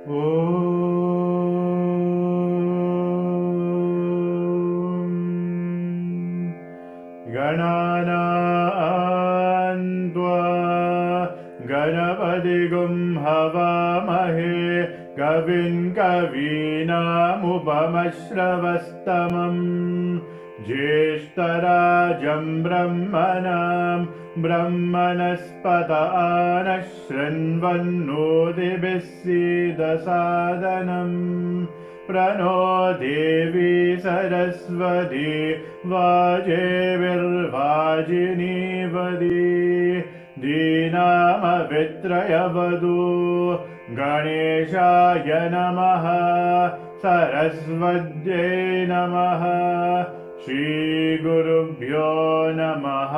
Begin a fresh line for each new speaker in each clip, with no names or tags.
गणानां त्वा गणपतिगुं हवामहे कविं कवीनामुपमश्रवस्तमम् ज्येष्ठराजं ब्रह्मणां ब्रह्मणस्पत नः शृण्वन्नोतिभिः सीदसादनम् प्रणो देवी सरस्वती वाजेभिर्वाजिनीवती दीनामवित्रयवधू गणेशाय नमः सरस्वत्यै नमः श्रीगुरुभ्यो नमः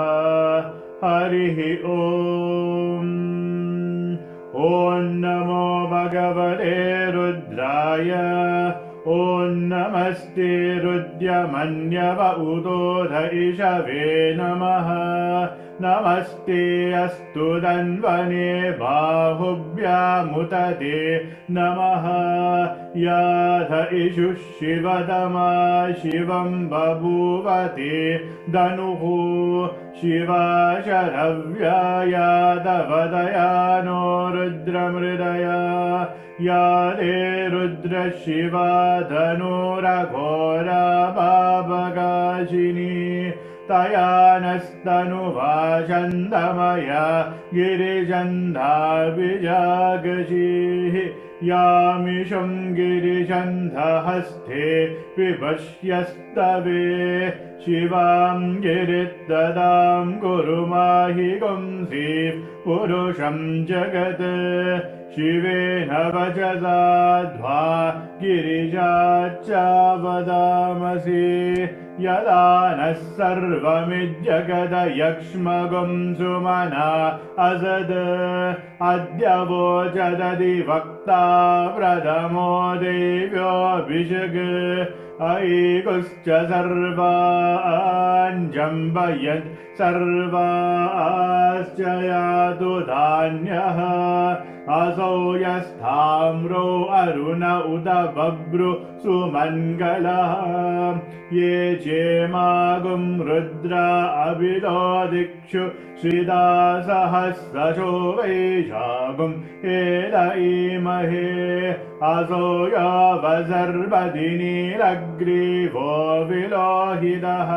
हरिः ॐ ॐ नमो भगवते रुद्राय ॐ नमस्ते रुद्रमन्यव उदोध इषवे नमः नमस्ते अस्तु धन्वने बाहुभ्यामुदते नमः याध इषुः शिवतमा शिवं बभूवते धनुः शिवा शरव्या यादवदयानो रुद्रमृदया यादे रुद्रशिवा धनुरघोरा पापकाशिनी तया नस्तनुवाचन्दमया गिरिजन्धाभिजागशीः यामिषं गिरिजन्धहस्ते विपश्यस्तवे शिवां गिरित्तदां कुरु माहि गुंसीः पुरुषं जगत् शिवेन वचसाध्वा गिरिजाच्च वदामसि यदा नः सर्वमिज्जगदयक्ष्मगुं सुमना असद् अद्य वोचदधिवक्ता प्रथमो देव्योऽभिषग् ऐकुश्च सर्वान् जम्बयन् सर्वाश्च यातु धान्यः असौ यस्थाम्रो अरुण उत बभ्रु सुमङ्गलः ये चेमागुं रुद्रा अभिलो दिक्षु श्रिदा सहस्रशो वैशागुं हेदईमहे असौ यावसर्वदिनीलग्रीवो विलोहितः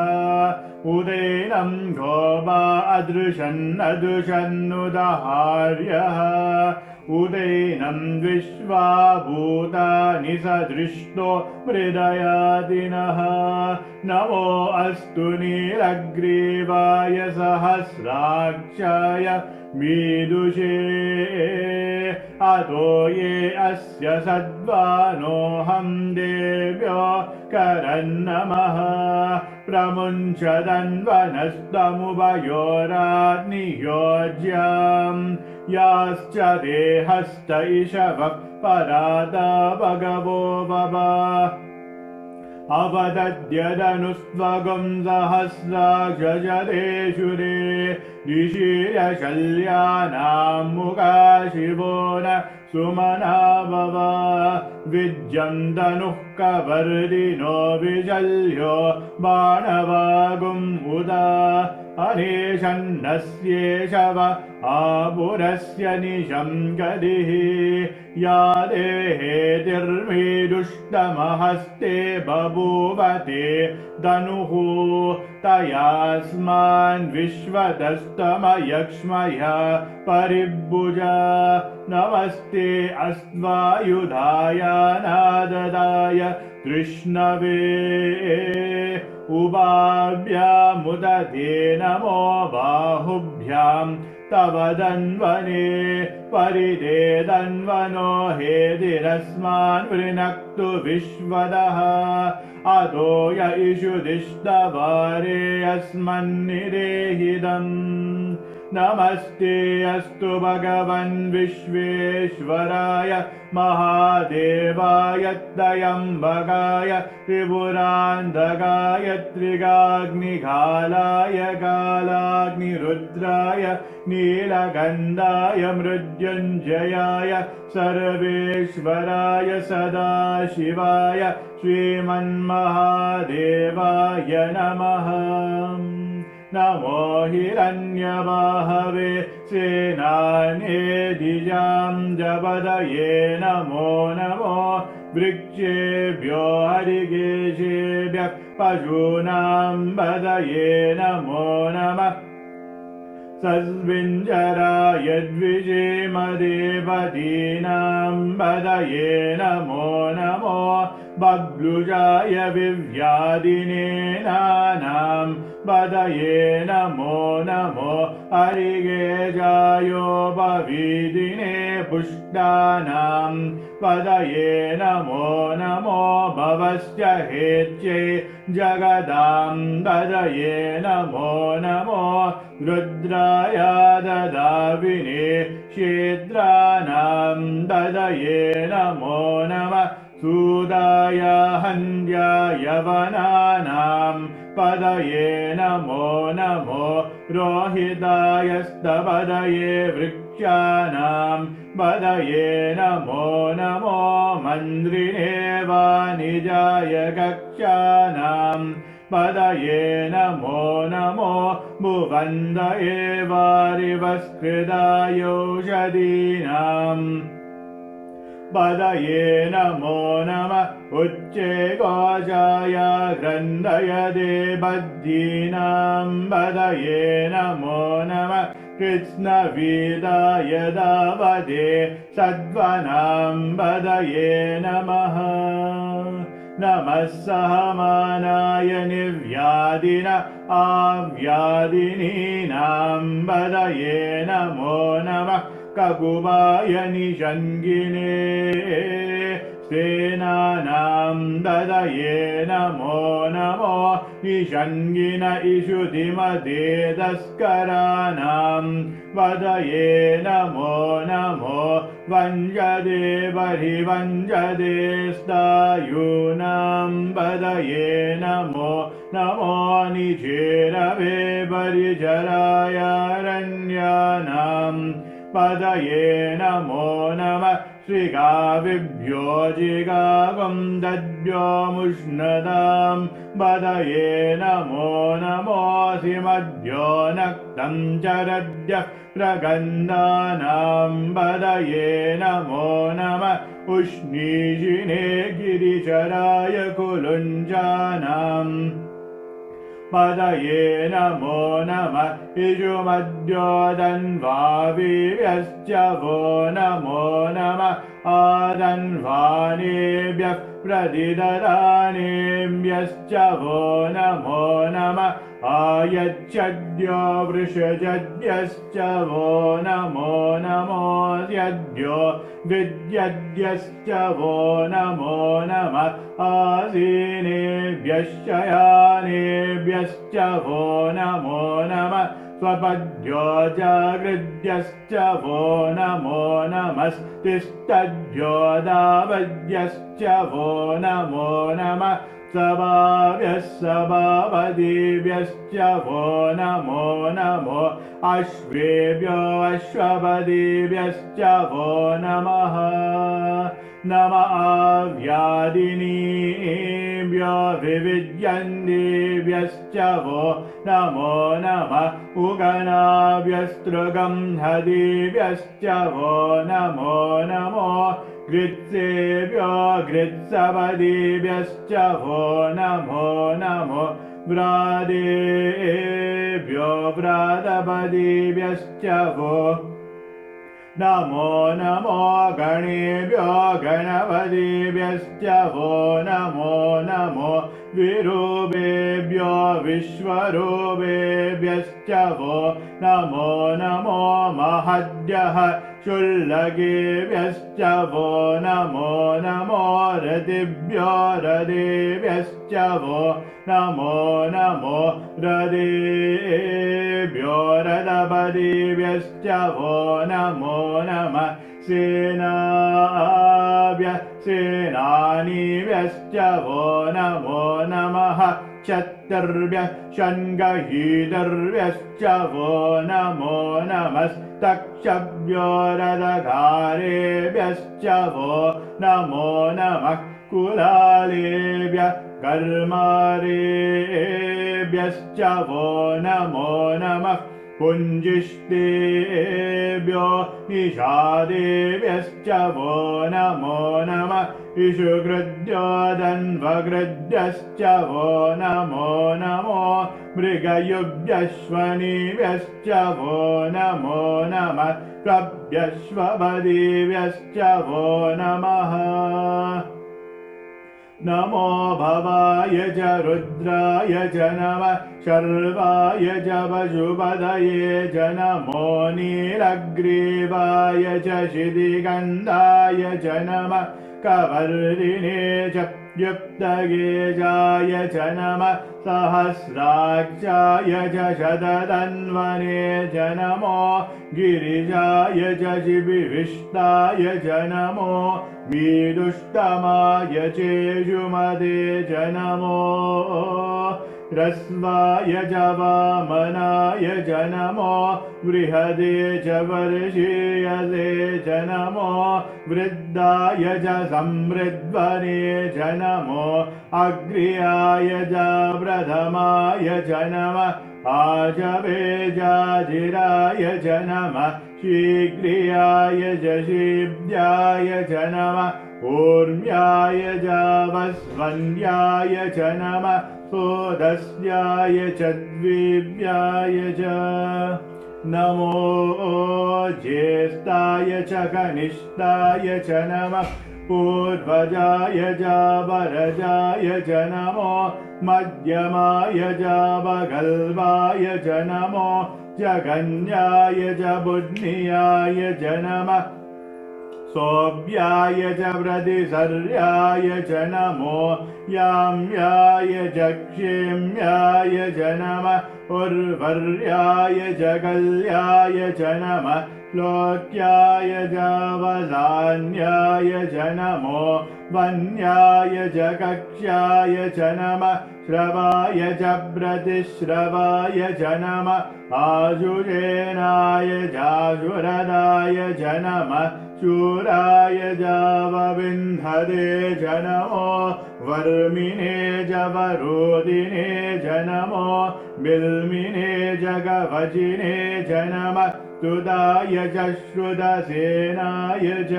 उदैनं गोपा अदृशन्नदृशन्नुदहार्यः उदैनं विश्वा भूतानि सदृष्टो मृदयादिनः नमो अस्तु नीलग्रीवाय सहस्राक्षाय मीदुषे अतो ये अस्य सद्वानोऽहं देव्यो करन्नमः प्रमुञ्चदन्वनस्तमुभयोराग्नियोज्याम् याश्च देहस्त इषवः परादा भगवो बभा अवदद्यदनुस्त्वगुं सहस्राक्षजदेशुरे ऋषिर्यशल्यानां मुखा शिवो न सुमना भव विद्यन्तनुः कवर्दिनो विजल्यो बाणवागुम् उदा अनेशन्नस्येषव आपुरस्य निशं गदिः या देहेतिर्मीदुष्टमहस्ते बभूवते धनुः तयास्मान् विश्वतस्तमयक्ष्मय परिभुजा नमस्ते अस्त्वायुधाय नाददाय कृष्णवे उभाभ्यामुदते नमो बाहुभ्यां तव धन्वने परिदे धन्वनो हेतिरस्मान् वृणक्तु विश्वदः अतो य इषुदिष्टवारे अस्मन्निरेहिदम् नमस्ते अस्तु भगवन् विश्वेश्वराय महादेवाय त्र्यम्बकाय त्रिपुरान्तकाय त्रिगाग्निघालाय कालाग्निरुद्राय नीलगन्धाय मृत्युञ्जयाय मृत्युञ्जयाय सर्वेश्वराय सदाशिवाय श्रीमन्महादेवाय नमः। नमो हिरण्यबाहवे सेनानेदिजां नमो नमो वृक्षेभ्यो हरिकेशेभ्यः पशूनां बदये नमो नमः। सस्विञ्जराय द्विषेमदेवतीनां बदये नमो नमो बब्लुजाय विव्याधिनेनानां बदये नमो नमो हरिकेशायोपवीदिने पुष्टानां पदये नमो नमो भवस्य हेत्यै जगदां पदये नमो नमो रुद्राय ददाविने क्षेत्राणां पदये नमो नमः। सूदाय हन्याय वनानां पदये नमो नमो रोहिताय स्तपदये वृक्षाणां पदये नमो नमो मन्द्रिणे वाणिजाय कक्षाणां पदये नमो नमो भुवन्दये वारिवस्कृतायोषधीनां पदये नमो नमः। उच्चे घोषाय ग्रन्थयदे बद्धीनां पदये नमो नमः। कृत्स्नवीदाय दावदे सद्वनां पदये नमः। नमः सहमानाय निव्याधिन आव्याधिनीनां पदये नमो नमः। ककुवाय निषङ्गिने सेनानां पदये नमो नमो निषङ्गिन इषुधिमते तस्कराणां पदये नमो नमो वञ्जदे परिवञ्जदे स्तायूनां पदये नमो नमो निचेरवे परिचराय अरण्यानां पदये नमो नमः। श्रीगाविभ्यो जिगागं दद्भ्यो मुष्णदां पदये नमो नमो सिमद्भ्यो नक्तं चरद्भ्यः प्रगन्धानां पदये नमो नमः। उष्णीषिणे गिरिचराय कुलुञ्जानां पदये नमो नमः। इषुमद्योदन्वाविभ्यश्च वो नमो नमः। आदन्वानेभ्यः प्रतिददानेभ्यश्च वो नमो नमः। आयच्छद्यो वृषजद्भ्यश्च वो नमो नमोऽस्यद्भ्यो विद्यद्भ्यश्च वो नमो नमः। आसीनेभ्यः शयानेभ्यश्च वो नमो नमः। स्वपद्भ्यो जागृद्भ्यश्च वो नमो नमस्तिष्ठद्भ्यो दावद्भ्यश्च वो नमो नमः। सभाभ्यः सभापतिभ्यश्च वो नमो नमो अश्वेभ्यो अश्वपतिभ्यश्च वो नमः। नमः व्याधिनीभ्यो विविद्यन्तीभ्यश्च वो नमो नमः। उगनाभ्यस्तृगं हदिभ्यश्च वो नमो नमो गृत्सेभ्यो गृत्सपदिभ्यश्च वो नमो नमो व्रादेभ्यो व्रातपदिभ्यश्च वो नमो नमो गणेभ्यो गणपतिभ्यश्च वो नमो नमो विरूपेभ्यो विश्वरूपेभ्यश्च वो नमो नमो महद्भ्यः शुल्लकेभ्यश्च वो नमो नमो रतिभ्यो रथेभ्यश्च वो नमो नमो रथेभ्यो रथपतिभ्यश्च वो नमो नमः। सेनाभ्यः सेनानीभ्यश्च वो नमो नमः। शक्तिर्भ्यः षण्गहीतर्भ्यश्च वो नमो नमस्तक्षभ्यो रदधारेभ्यश्च वो नमो नमः कुलालेभ्यः कर्मारेभ्यश्च वो नमो नमः पुञ्जिष्टेभ्यो निषादेभ्यश्च वो नमो नमः इषुकृद्यो दन्वकृद्यश्च वो नमो नमो मृगयुभ्यश्वनिभ्यश्च वो नमो नमः प्रभ्यश्वपदीभ्यश्च वो नमः नमो भवाय च रुद्राय च नमः शर्वाय च पशुपतये च नमो नीलग्रीवाय च शितिगन्धाय च नमः कवर्दिने च युक्तगेजाय च नमः सहस्राक्षाय च शततन्वने च नमो गिरिजाय च शिबिविष्टाय च नमो वीदुष्टमाय चेषुमते च नमो ह्रस्वाय च वामनाय च नमो बृहदे च वर्षीयसे च नमो वृद्धाय च समृद्ध्वने च नमो अग्र्याय च प्रथमाय च नमः आजवेजाजिराय च नमः शीघ्रियाय च शीभ्याय च नमः ऊर्म्याय च वस्वन्याय च नमः सोदस्याय च द्विव्याय च नमो ज्येष्ठाय च कनिष्ठाय च नमः पूर्वजाय च वरजाय च नमो मध्यमाय च वगल्वाय च नमो जगन्याय च बुद्धियाय च नमः सोऽव्याय च प्रतिसर्याय च नमो याम्याय च क्षेम्याय च नमः उर्वर्याय च कल्याय च नमः श्लोक्याय च वदान्याय च नमो वन्याय च कक्ष्याय च नमः श्रवाय च प्रतिश्रवाय च नमः आजुषेणाय चाजुरदाय च नमः शूराय जावविन्धदे च नमो वर्मिने च वरोदिने च नमो बिल्मिने च कवचिने च नमः स्तुताय च श्रुतसेनाय च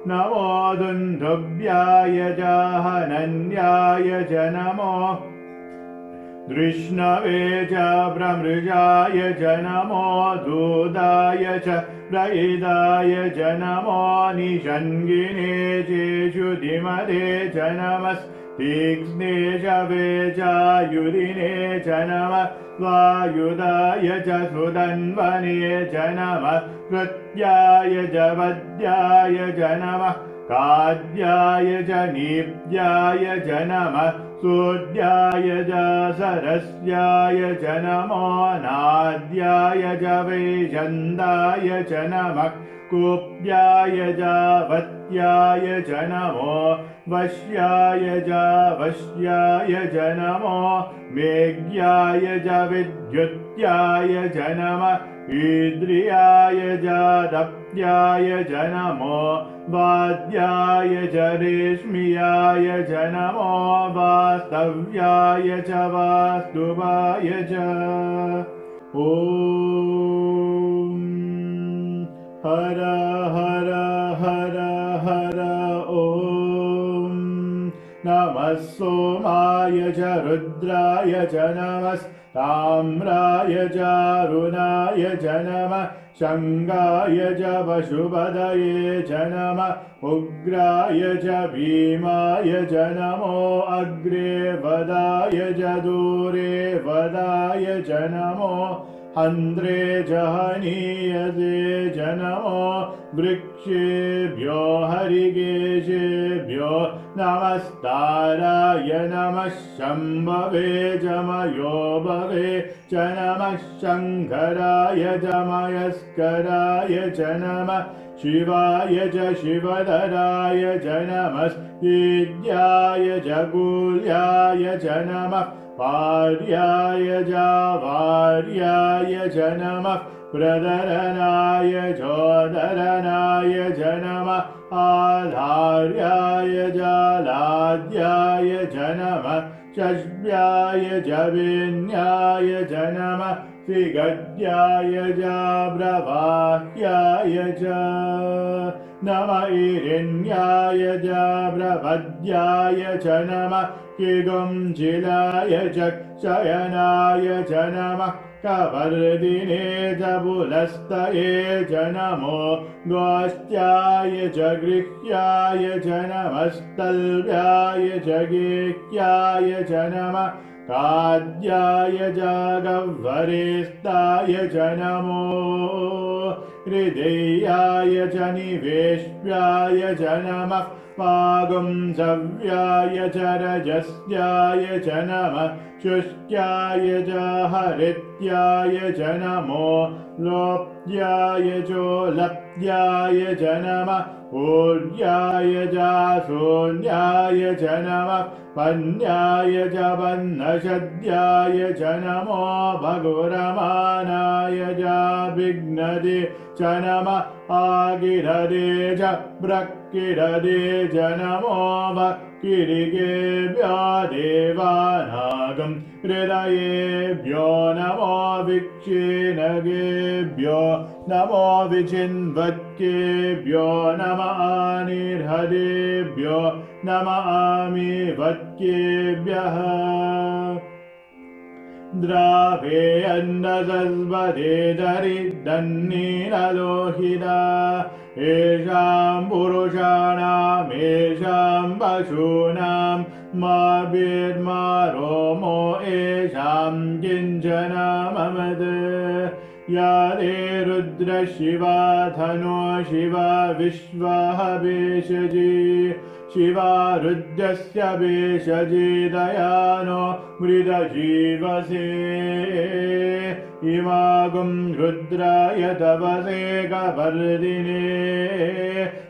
नमो दुन्दुभ्याय च हनन्याय च नमो दृष्णवे च प्रमृजाय च नमो दूताय च प्रहिताय च नमो निषङ्गिने चेषुधिमते च नमस्तीक्ष्णे शवे चायुरिने च नमः स्वायुधाय च सुधन्वने च नमः कृत्याय च वद्याय च नमः काद्याय च नीप्याय च नमः सूर्याय च सरस्याय च नमो नाद्याय च वैजन्ताय च नमः कूप्याय च वत्याय च नमो वश्याय च वश्याय च नमो मेघ्याय च विद्युत्याय च नमः ईद्रियाय च दप्याय च नमो वाद्याय च रेश्मियाय च नमो वास्तव्याय च वास्तुवाय च ॐ हर हर हर हर ॐ नमः सोमाय च रुद्राय च नमस्ताम्राय च अरुणाय च नमः शङ्गाय च पशुपतये च नमः उग्राय च भीमाय च नमो अग्रे वदाय च दूरे वदाय च नमो हन्त्रे च हनीयसे च नमो वृक्षेभ्यो हरिकेशेभ्यो नमस्ताराय नमः शम्भवे च मयोभवे च नमः शङ्कराय च मयस्कराय च नमः शिवाय च शिवधराय च नमः ईद्याय च कूल्याय च नमः पार्याय जावार्याय च नमः प्रदरनाय जोदरनाय च नमः आधार्याय जालाद्याय च नमः चष्व्याय जविन्याय च नमः त्रिगद्याय जाब्रवाह्याय च नमः ईरिण्याय जाब्रवद्याय च नमः किगुंजिलाय च शयनाय च नमः कवर्दिने च बुलस्तये च नमो गोष्ट्याय च गृह्याय च नमस्तल्व्याय च गेह्याय च नमः काद्याय च गह्वरेस्ताय च नमो हृदयाय च निवेश्याय च नमः पागुंसव्याय च रजस्याय च नमः शुष्क्याय च हरित्याय च नमो लोप्याय चोलप्याय च नमः ऊर्याय च शून्याय च नमः पन्याय च वह्नशद्याय च नमो भगुरमानाय च विघ्नदे च नमः आगिरदे च ब्रक्किरदे च नमो किरिकेभ्यो देवानागं हृदयेभ्यो नमो विक्षीणगेभ्यो नमो विचिन्वत्केभ्यो नमः निर्हदेभ्यो नमः आमिवत्केभ्यः द्रावे अन्नसस्वदे दरिद्रन्नीललोहिता येषां पुरुषाणामेषां पशूनां मा रोमो येषां किञ्चन ममद या ते रुद्रशिवा धनो शिवा विश्वः भेषजी शिवा रुद्रस्य भेषजी दयानो मृदजीवसे इमागुं रुद्राय तवसे कवर्दिने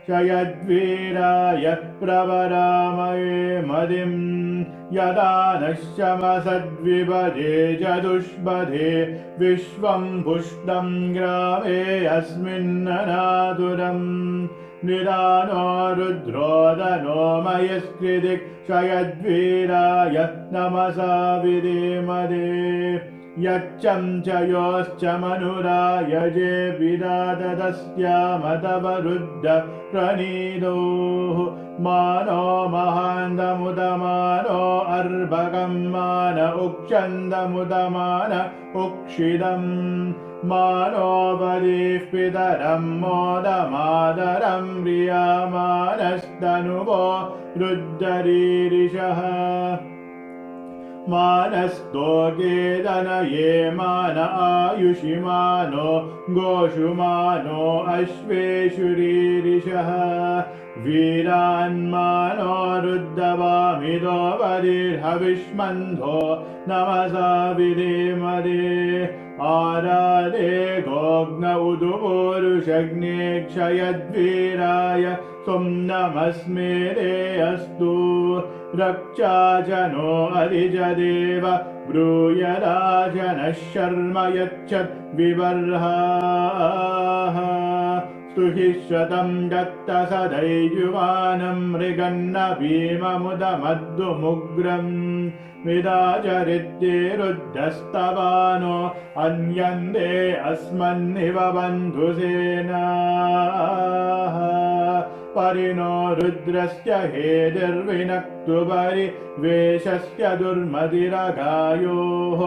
शयद्वीराय प्रवरामये मदिं यदा नश्यमसद्विपदे चतुष्पदे विश्वं पुष्टं ग्रामे अस्मिन्ननातुरम् निदानो रुद्रोदनो मयस्कृतिः शयद्वीराय नमसा विधेमदे यच्चं च योश्च मनुरायजे विदातदस्यामतवरुद्ध प्रणीदोः मानो महान्दमुदमानो अर्भकं मान उक्षन्दमुदमान उक्षिदम् मानो बलिः पितरं मोदमादरं प्रियमानस्तनुवो रुद्धरीरिषः मानस्तोकेदनये मान आयुषिमानो गोषुमानो अश्वेषुरीरिषः वीरान्मानो रुद्धवामिदो बलिर्हविष्मन्धो नमसा विधेमदे आराधे गोग्न उदुपूरुषग्ने क्षयद्वीराय त्वं नमस्मेरे अस्तु रक्षा च नो अधिजदेव ब्रूयराजनः शर्म यच्छत् विबर्हाः स्तुहिश्रतं दत्तसदैयुवानं मृगन्न भीममुदमद्दुमुग्रम् विदाचरित्ये रुद्धस्तवानो अन्यन्ते अस्मन्निव बन्धुसेनाः परिणो रुद्रस्य हेतिर्विनक्तु परिवेशस्य दुर्मतिरगायोः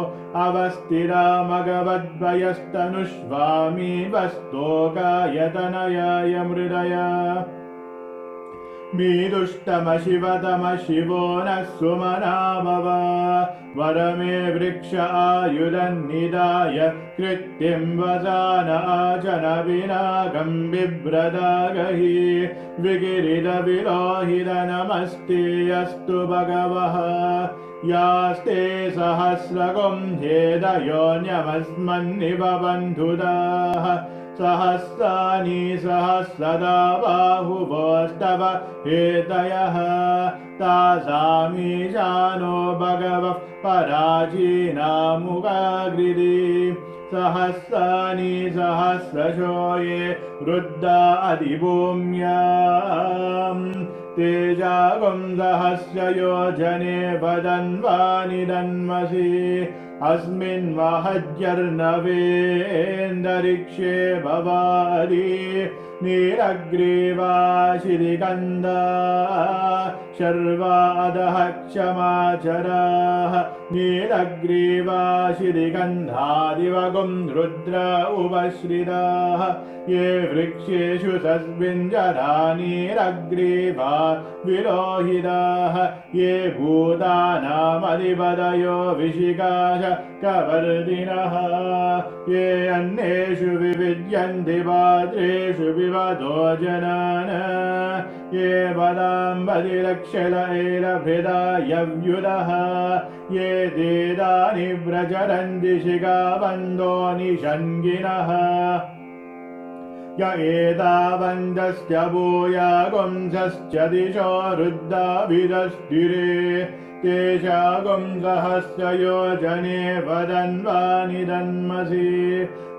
अवस्थिरा मघवद्वयस्तनुष्वामी वस्तोकायतनयाय मृदया मीदुष्टमशिवतम शिवो नः सुमना भव वरमे वृक्ष आयुधन्निदाय कृत्तिं वसान आचन विनागं बिभ्रदागहि विगिरिदविलोहित नमस्ते अस्तु भगवः यास्ते सहस्रगुं हेदयोन्यमस्मन्निव बन्धुदाः सहस्राणि सहस्रदा बाहुवोस्तव हेतयः तासामीशानो भगवः पराचीनामुगाग्रिदि सहस्राणि सहस्रशो ये रुद्रा अधिभूम्याम् तेजागुं सहस्रयोजने वदन्वानि दन्मसि अस्मिन् महज्जर्नवेन्दरिक्षे भवादि नीरग्रीवाशिरिकन्दा शर्वादः क्षमाचराः नीरग्रीवाशिरिगन्धादिवगुं रुद्र उपश्रिताः ये वृक्षेषु तस्मिञ्जरा नीरग्रीवा विलोहिताः ये भूतानामधिपतयो विशिकाश कवर्दिनः ये अन्येषु विविद्यन्ति पात्रेषु पिबतो जनान् ये बलाम्बदिरक्षलैरभृदायव्युदः ये देदानि प्रचरन्ति शिखाबन्धो निषङ्गिनः य एतावन्तश्च भूयागुंसश्च दिशो रुद्राभिदस्तिरे तेषागुं सहस्रयोजने वदन्वानि दन्मसि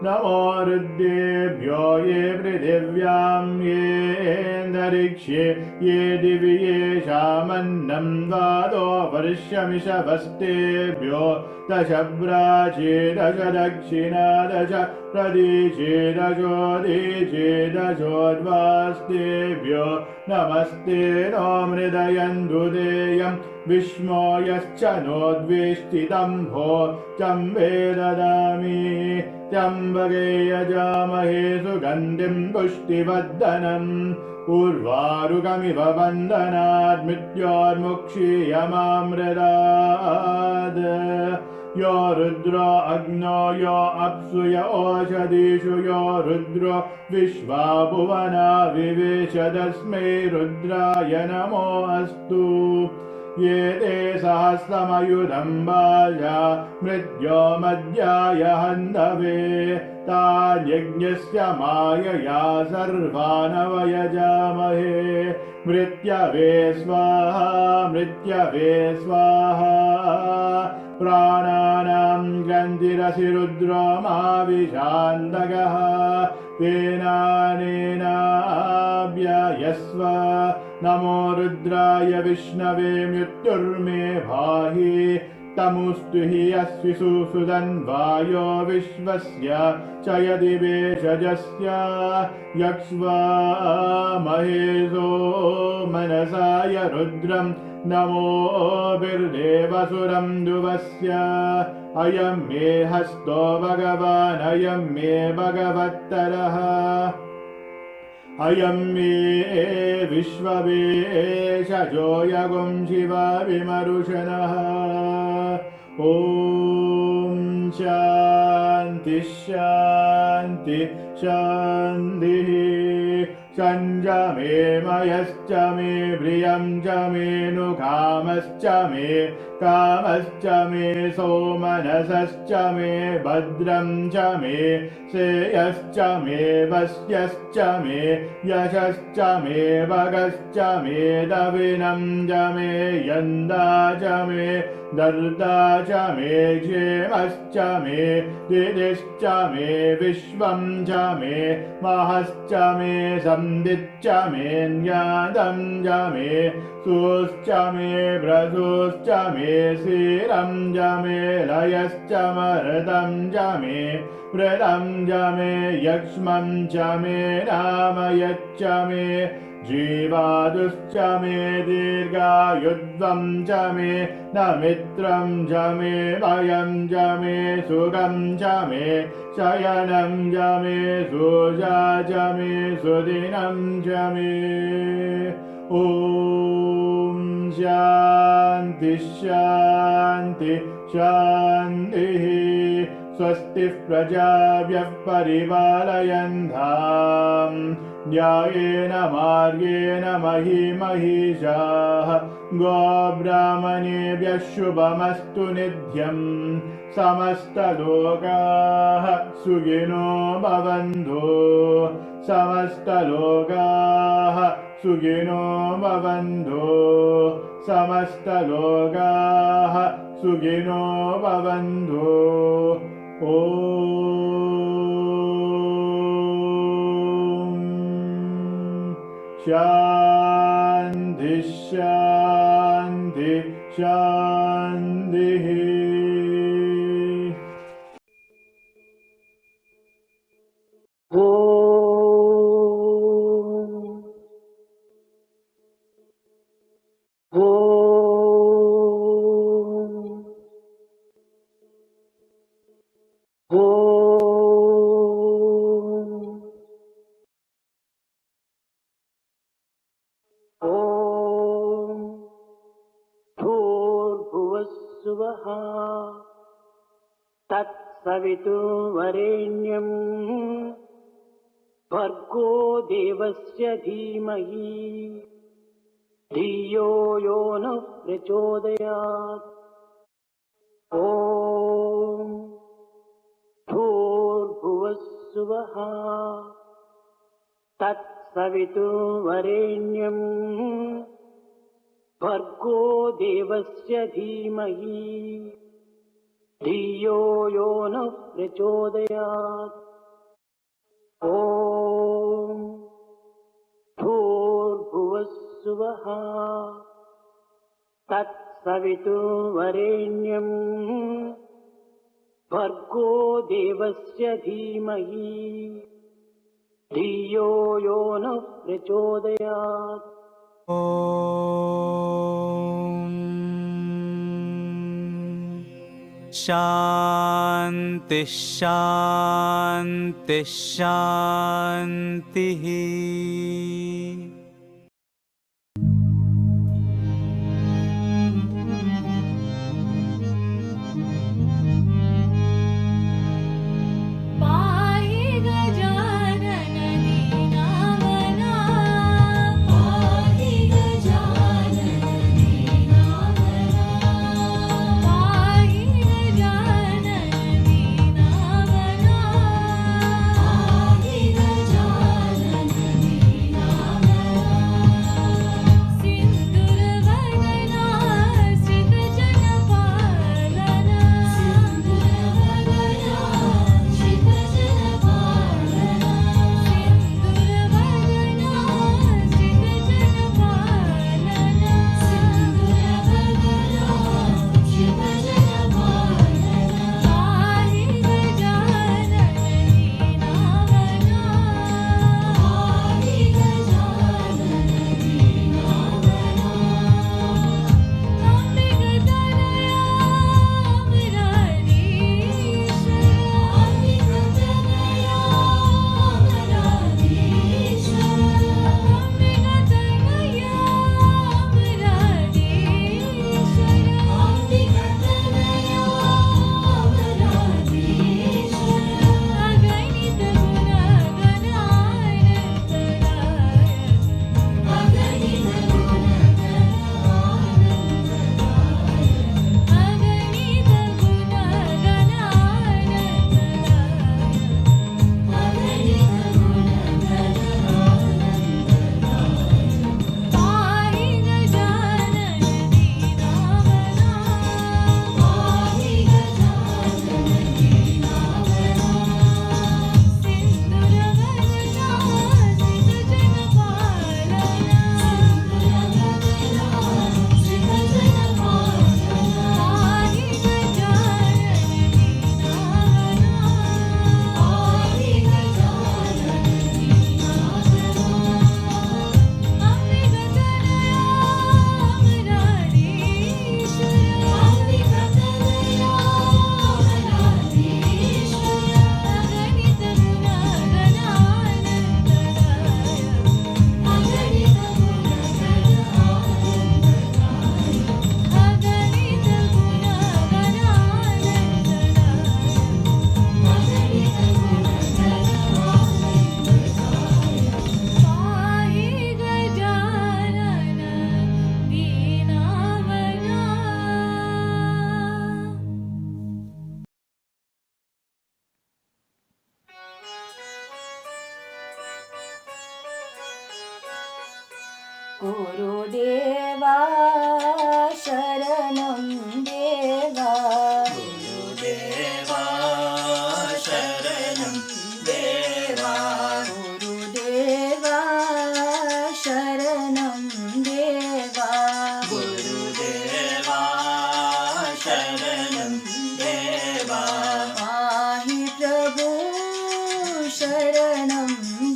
नमो रुद्रेभ्यो ये पृथिव्यां येऽन्तरिक्षे ये दिवि येषामन्नं द्वादो वर्षमिषवस्तेभ्यो दश प्राचे दश दक्षिणा दश प्रदिशे दशोदीचे दशोद्वास्तेभ्यो नमस्ते नो मृदयन्तु देयं विष्मो यश्च नोद्वेष्टितं भो चम्बे ददामि त्र्यम्बके यजामहे सुगन्धिं पुष्टिवर्धनम् उर्वारुकमिव बन्धनात् मृत्योर्मुक्षीयमामृतात् यो रुद्रो अग्नो यो अप्सु य ओषधीषु यो रुद्रो विश्वा भुवना विवेश तस्मै रुद्राय नमो अस्तु ये ते सहस्रमयुधं वाजा मृत्यो मध्याय हन्धवे तान्यज्ञस्य मायया सर्वानवयजामहे मृत्यवे स्वाहा मृत्यवे स्वाहा प्राणानां ग्रन्थिरसि रुद्रो माविशान्तकः तेनानेनाव्ययस्व नमो रुद्राय विष्णवे मृत्युर्मे भाहि तमुस्तु हि अस्विषु सुदन्वायो विश्वस्य च यदि वेषजस्य यक्ष्वा महेशो मनसाय रुद्रं नमो बिर्देवसुरं दुवस्य अयं मे हस्तो भगवान् अयं मे भगवत्तरः अयं मे विश्ववेशजो यगुं शिवा विमरुशनः ॐ शान्ति शान्ति शान्तिः संयमे मयश्च मे प्रियं च मे नुकामश्च मे कामश्च मे सोमनसश्च मे भद्रं च मे श्रेयश्च मे वश्यश्च मे यशश्च मे भगश्च मे दविनं च मे यन्दा च मे दर्दा च मे क्षेमश्च मे दिदिश्च मे विश्वं च मे महश्च मे संदिच्च मे ज्ञातं च मे सुश्च मे भ्रसुश्च मे क्षीरं च मे लयश्च मर्दं च मे वृतं च मे यक्ष्मं च मे नामयच्च मे जीवादुश्च मे दीर्घायुध्वं च मे न मित्रं च मे भयं च मे सुखं च मे शयनं च मे सुजा च मे सुदिनं च मे ॐ शान्ति शान्ति शान्तिः स्वस्तिः प्रजाभ्यः परिपालयन्ताम् न्यायेन मार्गेण महिषाः गोब्राह्मणेभ्यः शुभमस्तु नित्यम् समस्तलोकाः सुखिनो भवन्तु समस्तलोकाः सुखिनो भवन्तु समस्तलोकाः सुखिनो भवन्तु ॐ शान्ति शान्ति शान्तिः।
तत्सवितुर्वरेण्यं भर्गो देवस्य धीमहि धियो यो नः प्रचोदयात्। ॐ भूर्भुवस्सुवः तत्सवितुर्वरेण्यं भर्गो देवस्य धीमहि धियो यो नः प्रचोदयात्। ॐ भूर्भुवस्सुवः तत्सवितुर्वरेण्यं भर्गो देवस्य धीमहि धियो यो नः प्रचोदयात्।
शान्ति शान्ति शान्तिः। गुरुदेवा शरणं देवा
गुरुदेवा शरणं देवा
गुरुदेवा शरणं देवा
गुरुदेवा शरणं देवा
पाहि प्रभु शरणं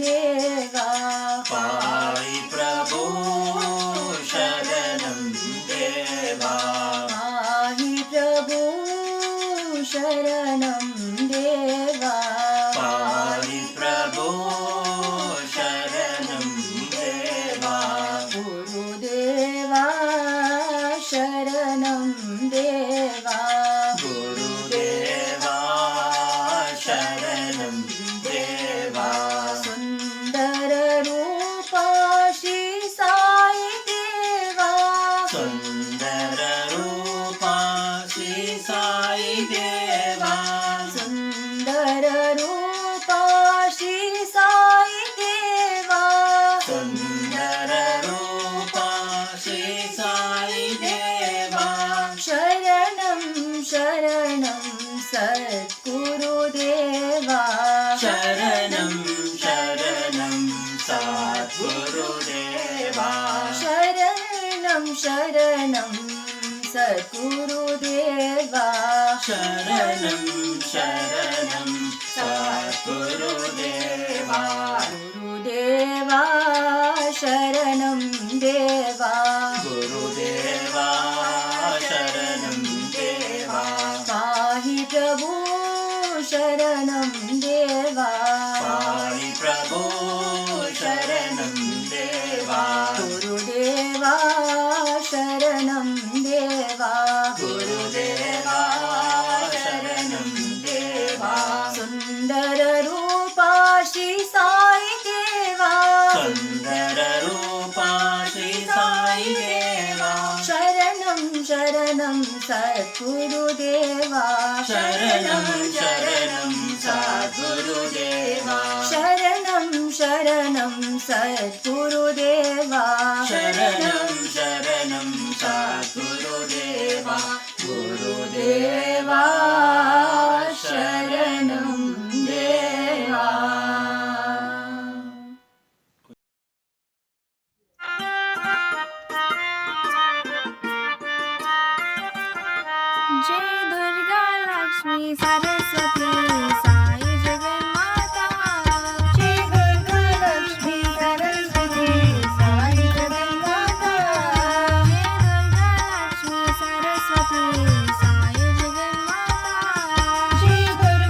देवा
पाहि प्रभु शरणं देवा
पाहि प्रभु शरणं देवा
पाहि प्रभु शरणं देवा
गुरुदेवा शरणं देवा
गुरुदेवा शरणं देवा
सुन्दररूपा श्री साई देवा
सुन्दररूपा श्री साई देवा
सुन्दररूपा श्री साई देवा
सुन्दररूपा श्री साई देवा
शरणं शरणं सद्गुरुदेवा
शरणं शरणं सद्गुरुदेवा
शरणं शरणं सद्गुरुदेवा
शरणं शरणं सद्गुरुदेवा
गुरुदेवा शरणं देवा
गुरुदेवा शरणं देवा
पाहि प्रभु शरणं देवा
पाहि प्रभु शरणं देवा
गुरुदेवा शरणं देवा
गुरुदेवा शरणं देवा
सुन्दररूपा श्री साई देवा
सुन्दररूपा श्री साई देवा
शरणं शरणं सद्गुरुदेवा
शरणं शरणं सद्गुरुदेवा
शरणं शरणं सद्गुरुदेवा
शरणं शरणं सद्गुरुदेवा
गुरुदेवा शरणं देवा
जय दुर्गा लक्ष्मी सरस्वती साई जगन्माता जय दुर्गा लक्ष्मी सरस्वती साई जगन्माता जय दुर्गा लक्ष्मी सरस्वती साई जगन्माता जय Durga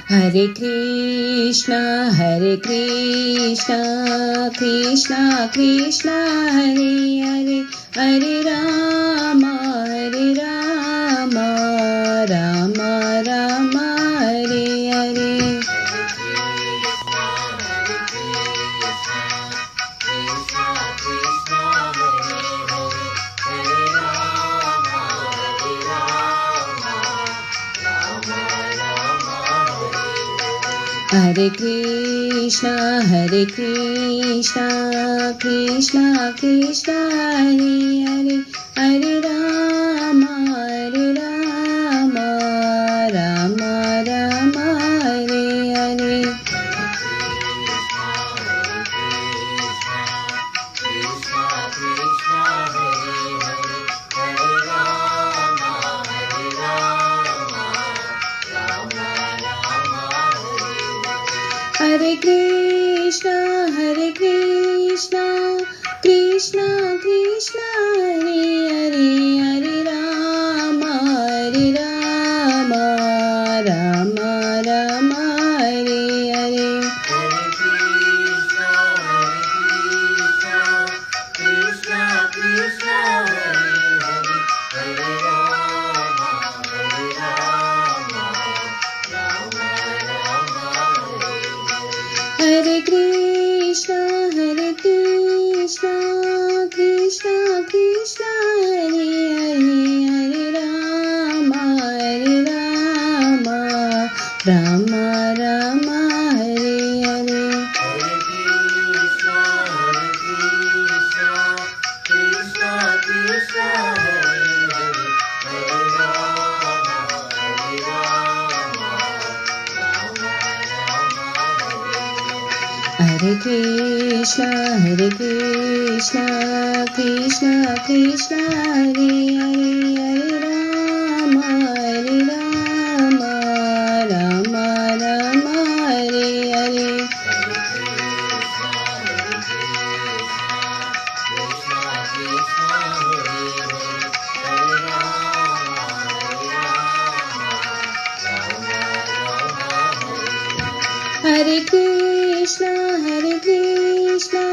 Hare Krishna, Krishna Krishna, Hare Hare, Hare Rama, Rama Rama, Hare Hare. Hare Krishna, Krishna Krishna, Hare Hare, Hare Rama, Rama Rama, Hare Hare. Hare Krishna, Krishna Krishna, Hare Hare, Hare Rama, Rama Rama, Hare Hare. Hare Krishna, Krishna Krishna, Hare Hare, Hare Rama, Rama Rama, Hare Hare. Hare Krishna, Krishna Krishna, Hare Hare, Hare Rama, Rama Rama, Hare Hare. Hare Krishna, Krishna Krishna, Hare Hare, Hare Rama, Rama Rama, Hare Hare. Hare Krishna,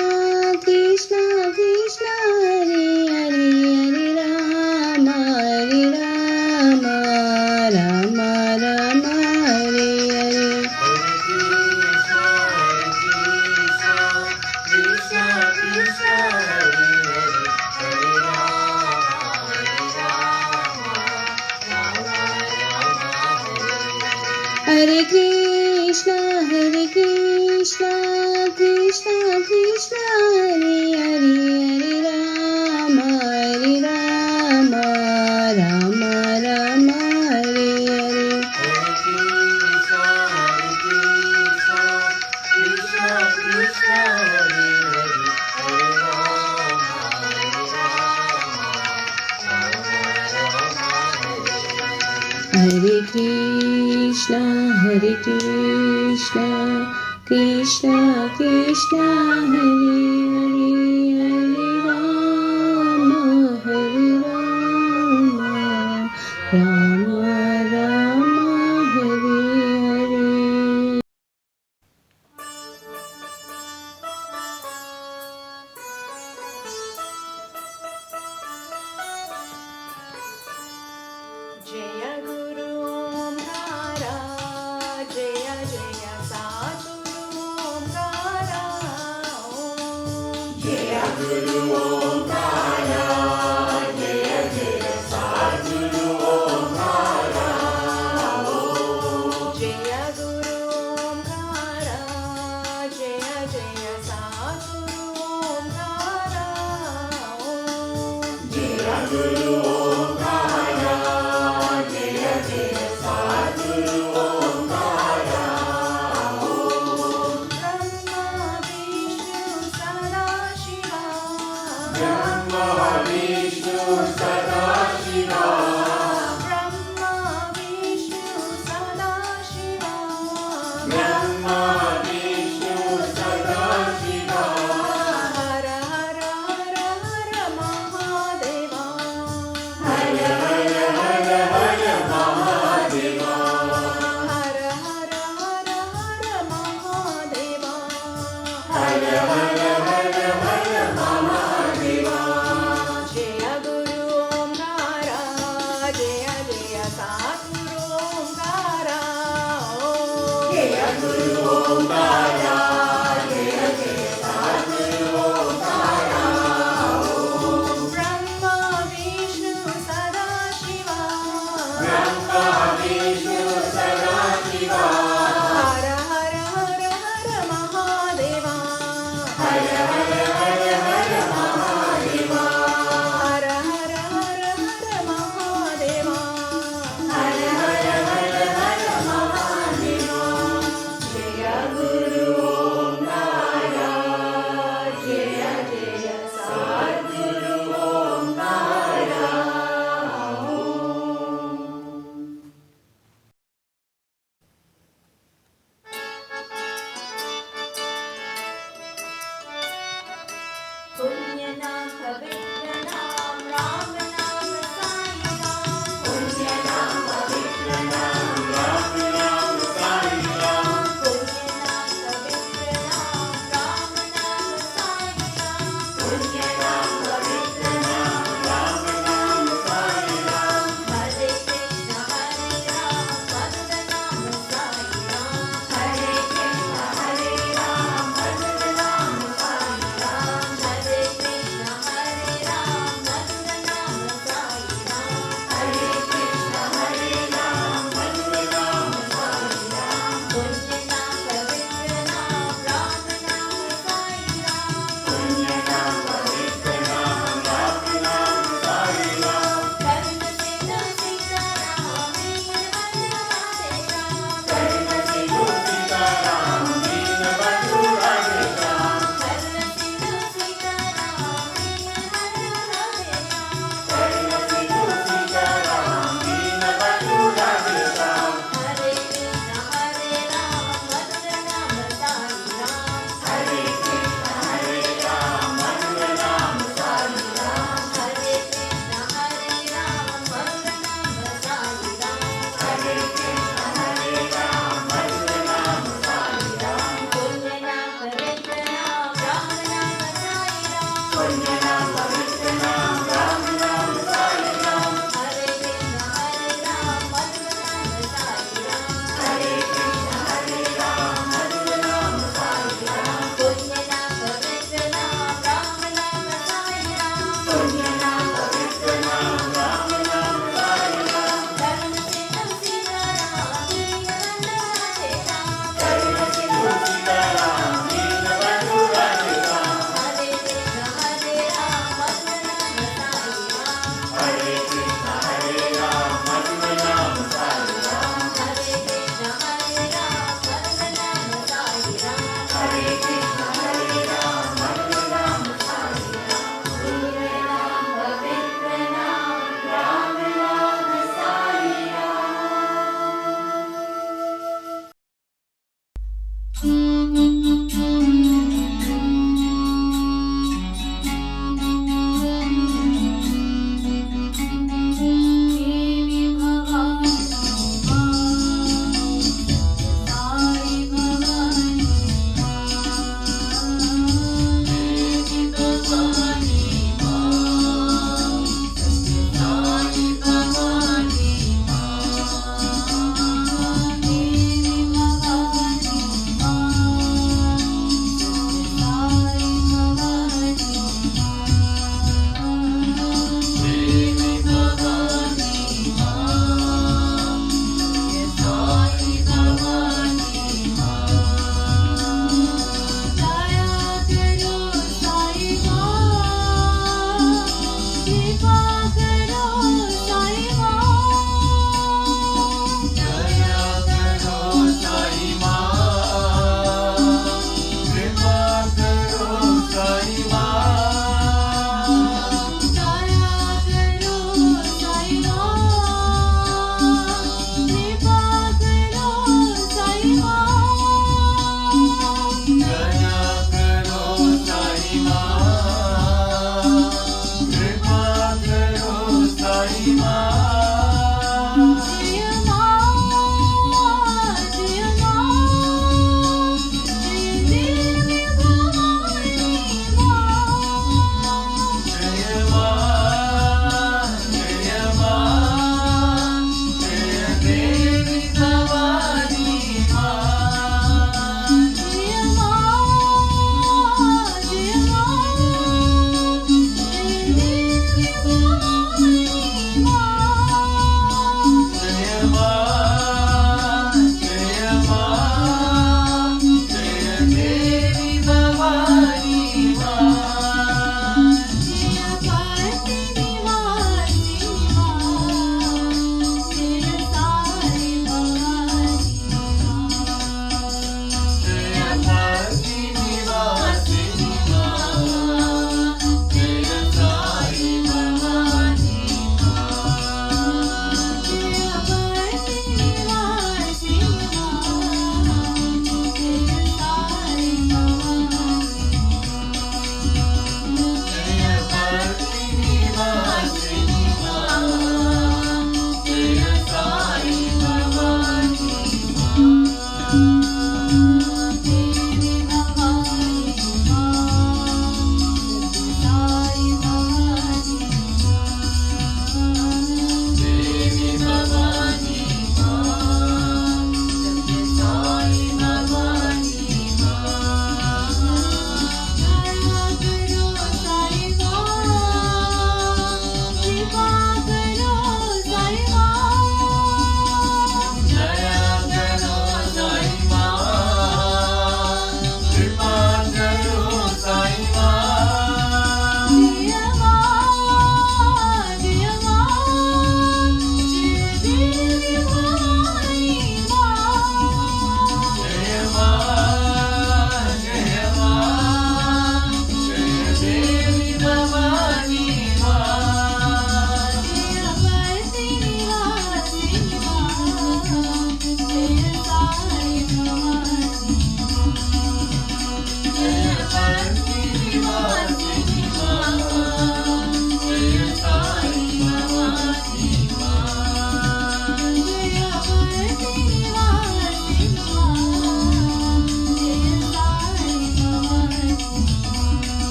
Krishna Krishna, Hare Hare, Hare Rama, Rama Rama, Hare Hare. Hare Krishna, Krishna Krishna, Hare Hare, Hare Rama, Rama Rama, Hare Hare.
Jaya Guru Omkara, Jaya Jaya Sadguru Omkara, Om Jaya Guru Omkara, Jaya Jaya Sadguru Omkara. Brahma Vishnu सदा शिवा हर हर हर हर महादेवा हर हर हर हर महादेवा हर हर हर हर महादेवा हर हर हर हर महादेवा जय गुरु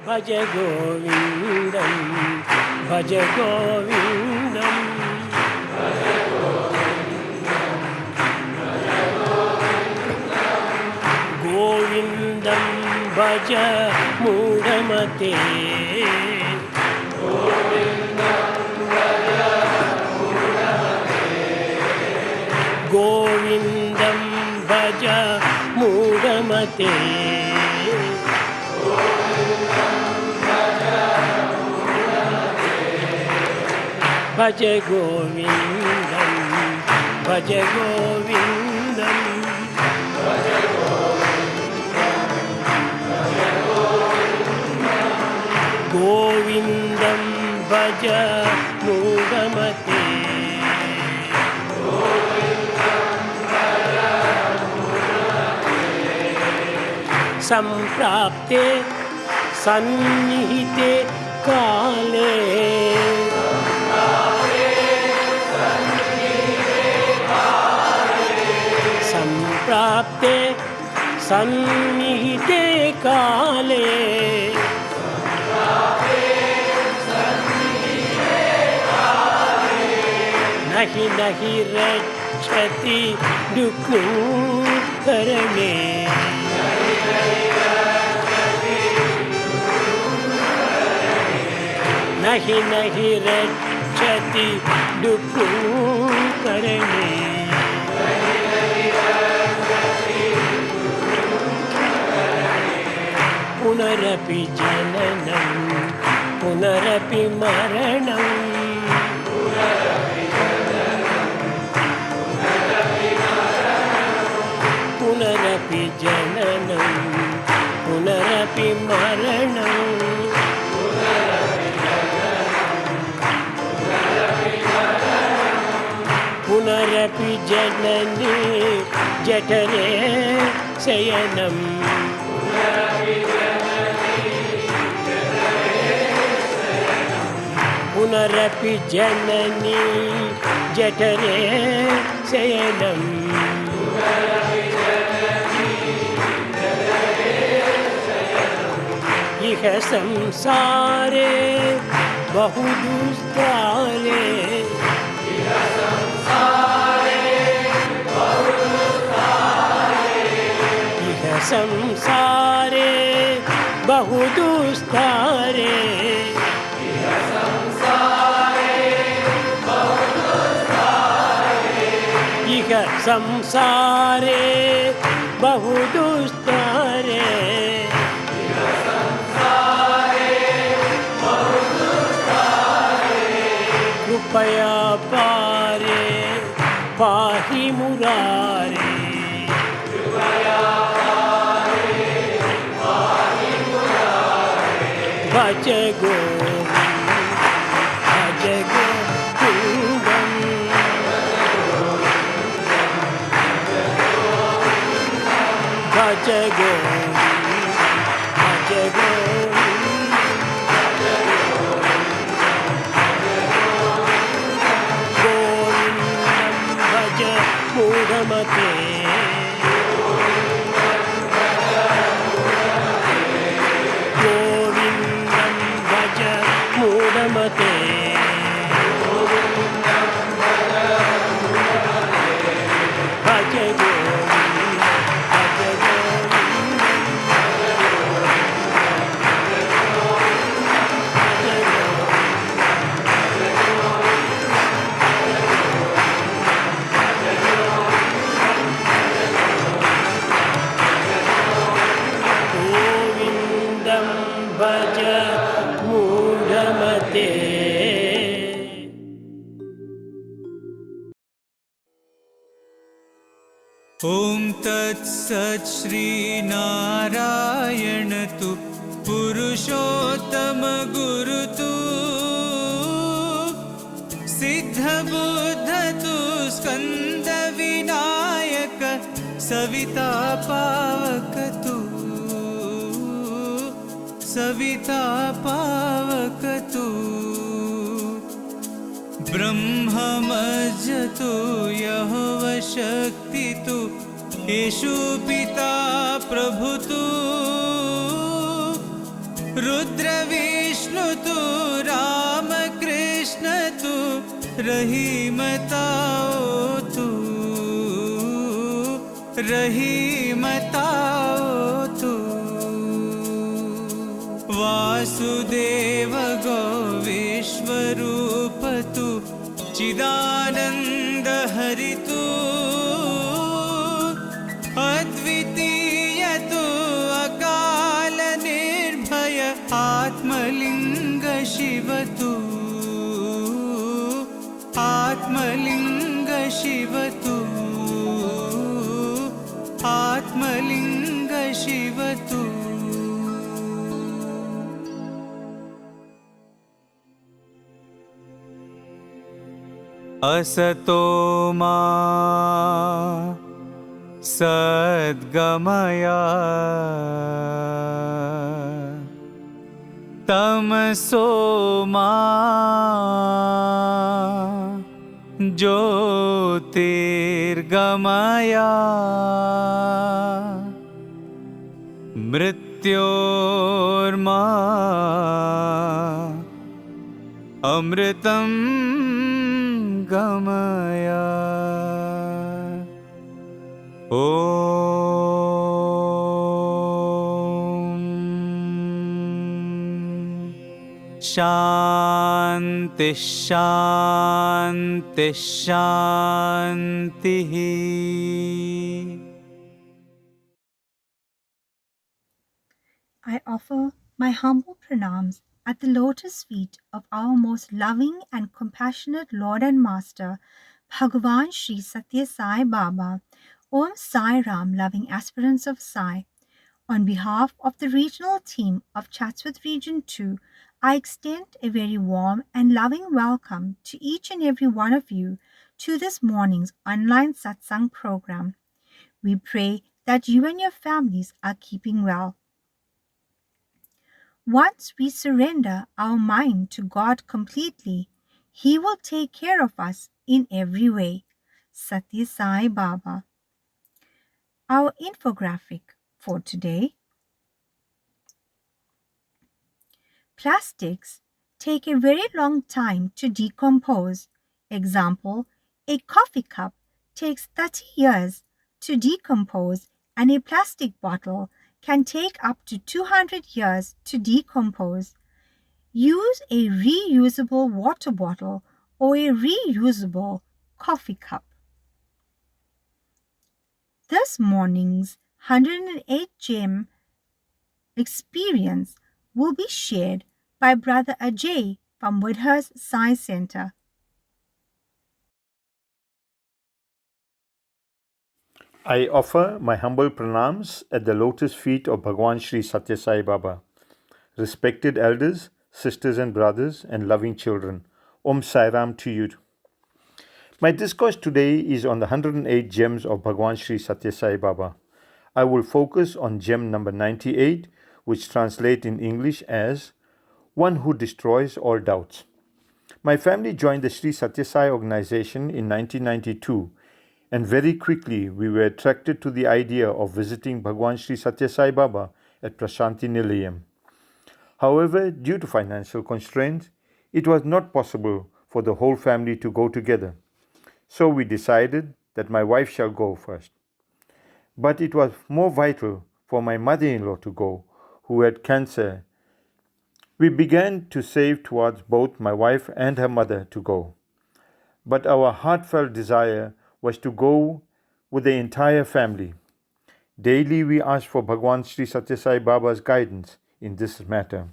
भज गोविन्दं भज गोविन्दम् गोविन्दं भज मूढमते गोविन्दं भज मूढमते भज गोविन्दं भज गोविन्दं गोविन्दं भज मूढमते सम्प्राप्ते सन्निहिते काले सम्प्राप्ते सन्निहिते काले नहि नहि रक्षति दुःखकरणे नहि नहि रक्षति दुःखकरणे पुनरपि जननं पुनरपि मरणं पुनरपि जननं पुनरपि मरणं पुनरपि जनने जठरे शयनं पुनरपि जननी जठरे शयनं इह संसारे बहुदुस्तारे इह संसारे बहुदुस्तारे इह संसारे बहुदुस्तारे कृपया पारे पाहि मुरारे भज गोविन्दं भज गोविन्दं भज गोविन्दं भज मूढमते गोविन्दं भज मूढमते भज गोविन्दं भज मूढमते।
ॐ तत्सत् श्री नारायण तु पुरुषोत्तम गुरु तु सिद्ध बुद्ध तु स्कंद विनायक सविता पावक तु सविता पावक तु ब्रह्ममज्ज तु यहोव शक्ति तु येषु पिता प्रभु तु रुद्रविष्णु तू राम कृष्ण तू रहीमताओ तू रहीमताओ तू वासुदेव गो विश्वरूप तू चिदानंद हरि तू अद्वितीय तू अकाल निर्भय आत्मलिंग शिव तू आत्मलिंग शिव तू आत्मलिंग शिव तू असतो मा सद्गमया तमसो मा ज्योतिर्गमया मृत्योर्मा अमृतं गमया शांति शांति शांति।
I offer my humble pranams at the lotus feet of our most loving and compassionate Lord and Master, Bhagavan Sri Satya Sai Baba, Om Sai Ram, loving aspirants of Sai. On behalf of the regional team of Chatsworth Region 2, I extend a very warm and loving welcome to each and every one of you to this morning's online satsang program. We pray that you and your families are keeping well. Once we surrender our mind to God completely, He will take care of us in every way. Satya Sai Baba. Our infographic for today. Plastics take a very long time to decompose. Example, a coffee cup takes 30 years to decompose, and a plastic bottle can take up to 200 years to decompose. Use a reusable water bottle or a reusable coffee cup. This morning's 108 gem experience will be shared by Brother Ajay from Woodhurst Sai Center.
I offer my humble pranams at the lotus feet of Bhagwan Sri Satya Sai Baba. Respected elders, sisters and brothers, and loving children, Om Sai Ram to you. My discourse today is on the 108 gems of Bhagwan Sri Satya Sai Baba. I will focus on gem number 98, which translates in English as One Who Destroys All Doubts. My family joined the Sri Satya Sai organization in 1992, and very quickly we were attracted to the idea of visiting Bhagwan Sri Satya Sai Baba at Prashanti Nilayam. However, due to financial constraints, it was not possible for the whole family to go together. So we decided that my wife shall go first. But it was more vital for my mother-in-law to go, who had cancer. We began to save towards both my wife and her mother to go. But our heartfelt desire was to go with the entire family. Daily we asked for Bhagwan Sri Satya Sai Baba's guidance in this matter.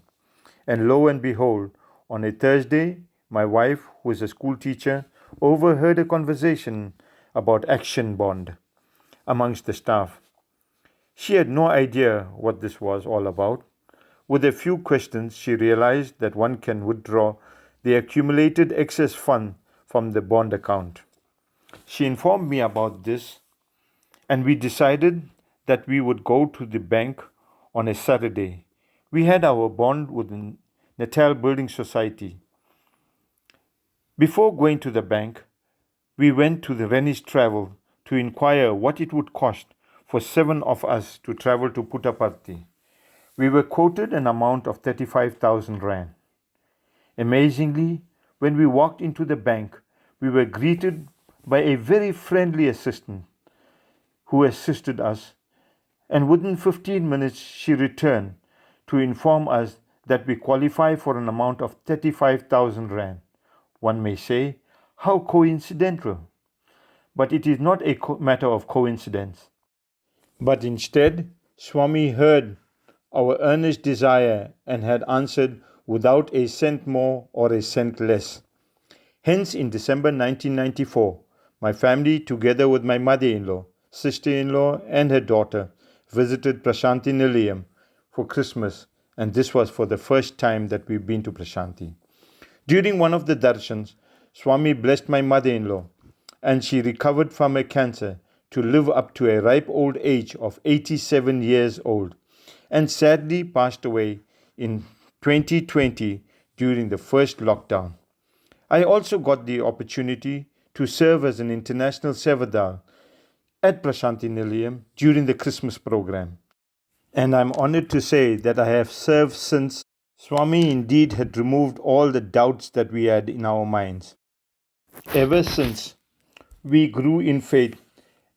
And lo and behold, on a Thursday, my wife, who is a school teacher, overheard a conversation about action bond amongst the staff. She had no idea what this was all about. With a few questions, she realized that one can withdraw the accumulated excess fund from the bond account. She informed me about this, and we decided that we would go to the bank on a Saturday. We had our bond with the Natal Building Society. Before going to the bank, we went to the Renish Travel to inquire what it would cost for 7 of us to travel to Puttaparthi. We were quoted an amount of 35,000 rand. Amazingly, when we walked into the bank, we were greeted by a very friendly assistant who assisted us, and within 15 minutes she returned to inform us that we qualify for an amount of 35,000 rand. One may say, how coincidental. But it is not a matter of coincidence. But instead, Swami heard our earnest desire and had answered without a cent more or a cent less. Hence, in December 1994, my family, together with my mother-in-law, sister-in-law and her daughter, visited Prashanti Nilayam for Christmas, and this was for the first time that we've been to Prashanti. During one of the darshans, Swami blessed my mother-in-law, and she recovered from her cancer to live up to a ripe old age of 87 years old, and sadly passed away in 2020 during the first lockdown. I also got the opportunity to serve as an international Sevadar at Prashanti Nilayam during the Christmas program. And I'm honored to say that I have served since Swami indeed had removed all the doubts that we had in our minds. Ever since, we grew in faith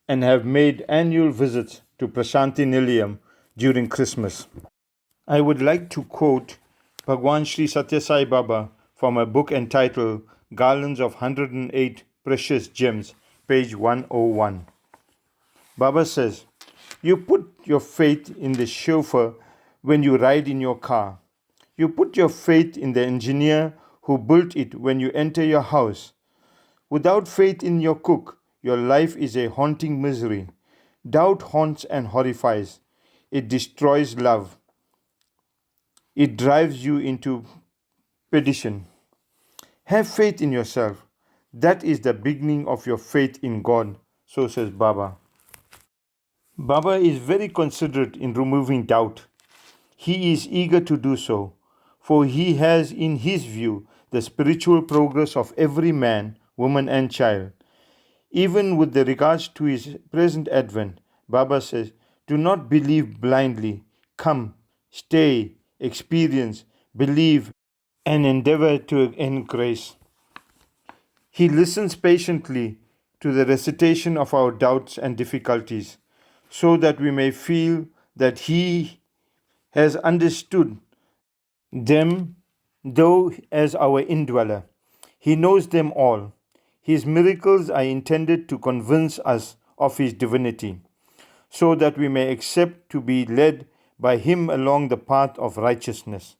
and have made annual visits to Prashanti Nilayam during Christmas. I would like to quote Bhagwan Sri Satya Sai Baba from a book entitled Garlands of 108 Precious Gems, page 101. Baba says, you put your faith in the chauffeur when you ride in your car. You put your faith in the engineer who built it when you enter your house. Without faith in your cook, your life is a haunting misery. Doubt haunts and horrifies. It destroys love. It drives you into perdition. Have faith in yourself. That is the beginning of your faith in God, so says Baba. Baba is very considerate in removing doubt. He is eager to do so, for he has in his view the spiritual progress of every man, woman and child. Even with the regards to his present advent, Baba says, do not believe blindly. Come, stay, experience, believe, and endeavor to earn grace. He listens patiently to the recitation of our doubts and difficulties, so that we may feel that he has understood them, though as our indweller. He knows them all. His miracles are intended to convince us of his divinity, so that we may accept to be led by him along the path of righteousness.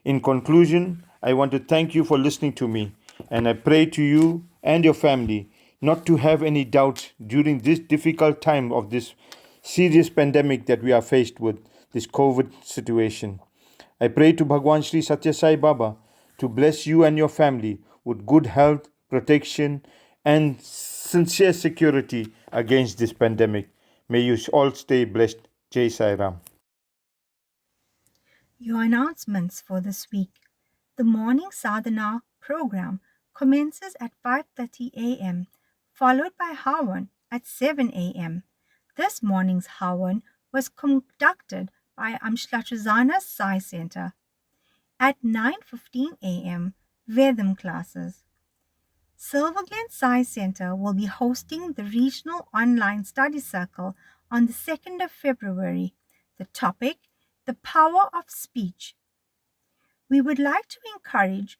In conclusion, I want to thank you for listening to me, and I pray to you and your family not to have any doubts during this difficult time of this serious pandemic that we are faced with, this COVID situation. I pray to Bhagwan Sri Satya Sai Baba to bless you and your family with good health, protection, and sincere security against this pandemic. May you all stay blessed. Jai Sai Ram.
Your announcements for this week. The morning sadhana program commences at 5:30 a.m., followed by Havan at 7 a.m. This morning's Havan was conducted by Amshlatrazana Sai Center. At 9:15 a.m., Vedam classes. Silver Glen Sai Center will be hosting the Regional Online Study Circle on the 2nd of February. The topic, The Power of Speech. We would like to encourage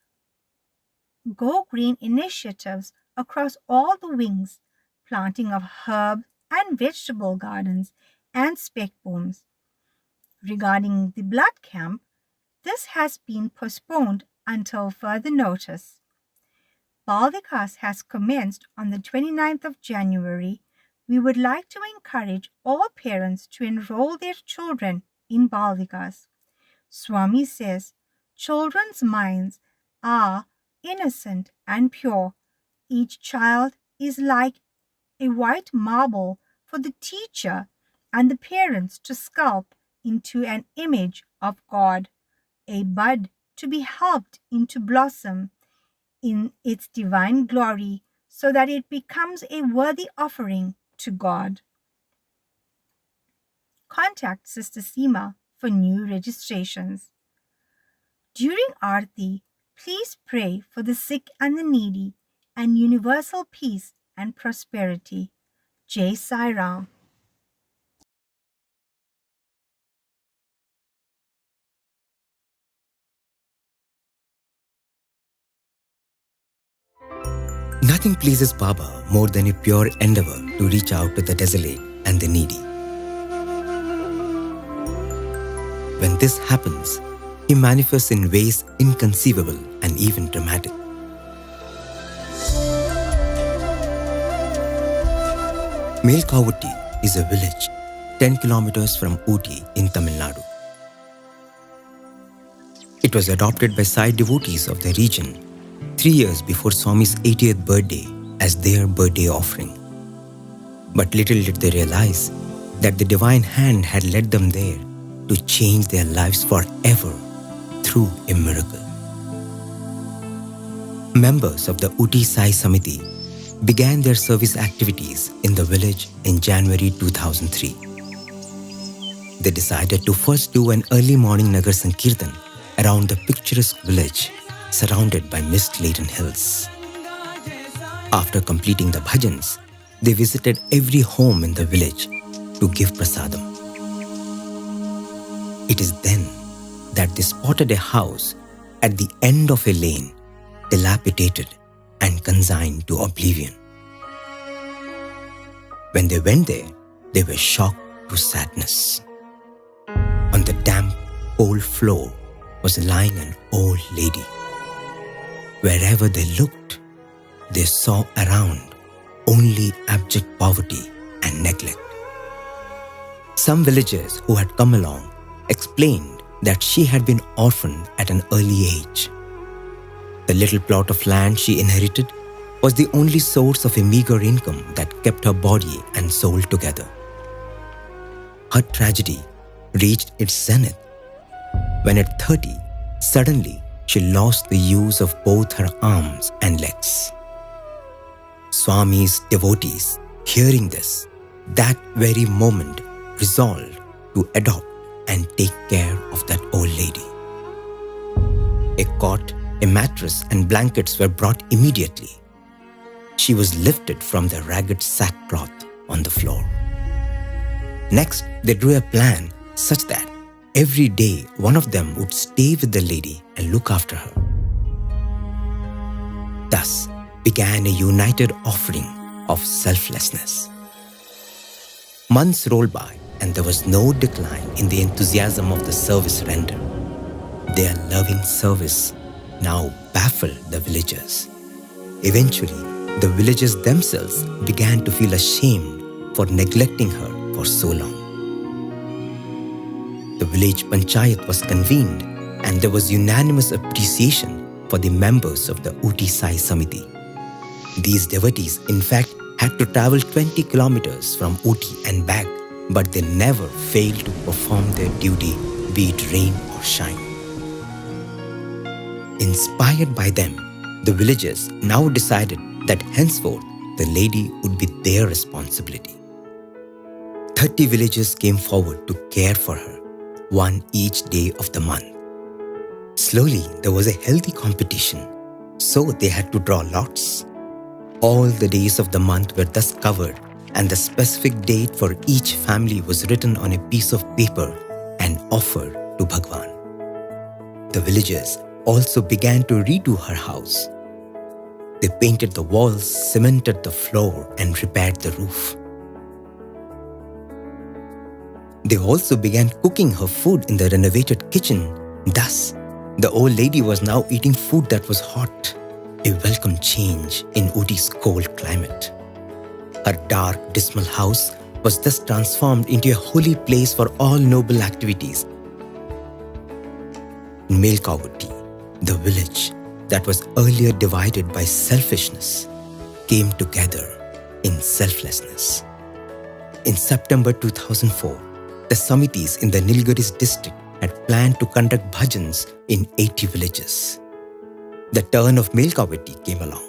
Go Green initiatives across all the wings, planting of herb and vegetable gardens and spec booms. Regarding the blood camp, this has been postponed until further notice. Baldikas has commenced on the 29th of January. We would like to encourage all parents to enroll their children in Baldikas. Swami says, children's minds are innocent and pure. Each child is like a white marble for the teacher and the parents to sculpt into an image of God, a bud to be helped into blossom in its divine glory so that it becomes a worthy offering to God. Contact Sister Seema for new registrations. During Aarti, please pray for the sick and the needy and universal peace and prosperity. Jai Sai Ram.
Nothing pleases Baba more than a pure endeavor to reach out to the desolate and the needy. When this happens, he manifests in ways inconceivable and even dramatic. Melkavatti is a village 10 kilometers from Ooty in Tamil Nadu. It was adopted by Sai devotees of the region 3 years before Swami's 80th birthday as their birthday offering. But little did they realize that the divine hand had led them there to change their lives forever through a miracle. Members of the Ooty Sai Samiti began their service activities in the village in January 2003. They decided to first do an early morning Nagar Sankirtan around the picturesque village surrounded by mist-laden hills. After completing the bhajans, they visited every home in the village to give prasadam. It is then that they spotted a house at the end of a lane, dilapidated and consigned to oblivion. When they went there, they were shocked to sadness. On the damp, cold floor was lying an old lady. Wherever they looked, they saw around only abject poverty and neglect. Some villagers who had come along explained that she had been orphaned at an early age. The little plot of land she inherited was the only source of a meager income that kept her body and soul together. Her tragedy reached its zenith when at 30, suddenly she lost the use of both her arms and legs. Swami's devotees, hearing this, that very moment resolved to adopt and take care of that old lady. A cot, a mattress, and blankets were brought immediately. She was lifted from the ragged sackcloth on the floor. Next, they drew a plan such that every day one of them would stay with the lady and look after her. Thus began a united offering of selflessness. Months rolled by and there was no decline in the enthusiasm of the service rendered. Their loving service now baffled the villagers. Eventually, the villagers themselves began to feel ashamed for neglecting her for so long. The village panchayat was convened and there was unanimous appreciation for the members of the Ooty Sai Samiti. These devotees, in fact, had to travel 20 kilometers from Ooty and back, but they never failed to perform their duty, be it rain or shine. Inspired by them, the villagers now decided that henceforth the lady would be their responsibility. 30 villagers came forward to care for her, one each day of the month. Slowly, there was a healthy competition, so they had to draw lots. All the days of the month were thus covered, and the specific date for each family was written on a piece of paper and offered to Bhagwan. The villagers also began to redo her house. They painted the walls, cemented the floor, and repaired the roof. They also began cooking her food in the renovated kitchen. Thus, the old lady was now eating food that was hot, a welcome change in Ooty's cold climate. Her dark, dismal house was thus transformed into a holy place for all noble activities. In Melkavatti, the village that was earlier divided by selfishness came together in selflessness. In September 2004, the Samitis in the Nilgiris district had planned to conduct bhajans in 80 villages. The turn of Melkavatti came along,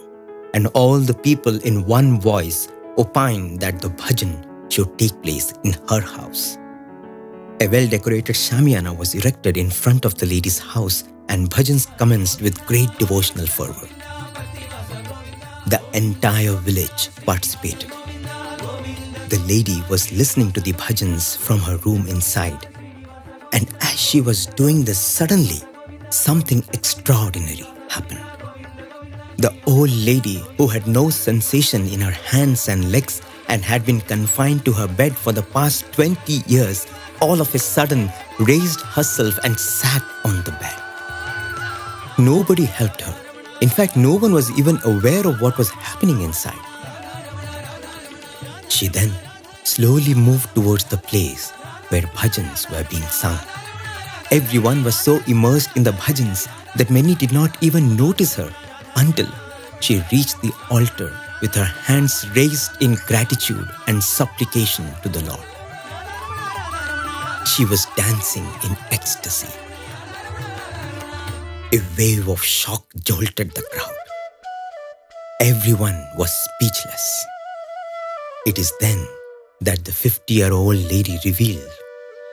and all the people in one voice opined that the bhajan should take place in her house. A well-decorated shamiana was erected in front of the lady's house and bhajans commenced with great devotional fervor. The entire village participated. The lady was listening to the bhajans from her room inside, and as she was doing this, suddenly something extraordinary happened. The old lady, who had no sensation in her hands and legs and had been confined to her bed for the past 20 years, all of a sudden raised herself and sat on the bed. Nobody helped her. In fact, no one was even aware of what was happening inside. She then slowly moved towards the place where bhajans were being sung. Everyone was so immersed in the bhajans that many did not even notice her until she reached the altar with her hands raised in gratitude and supplication to the Lord. She was dancing in ecstasy. A wave of shock jolted the crowd. Everyone was speechless. It is then that the 50-year-old lady revealed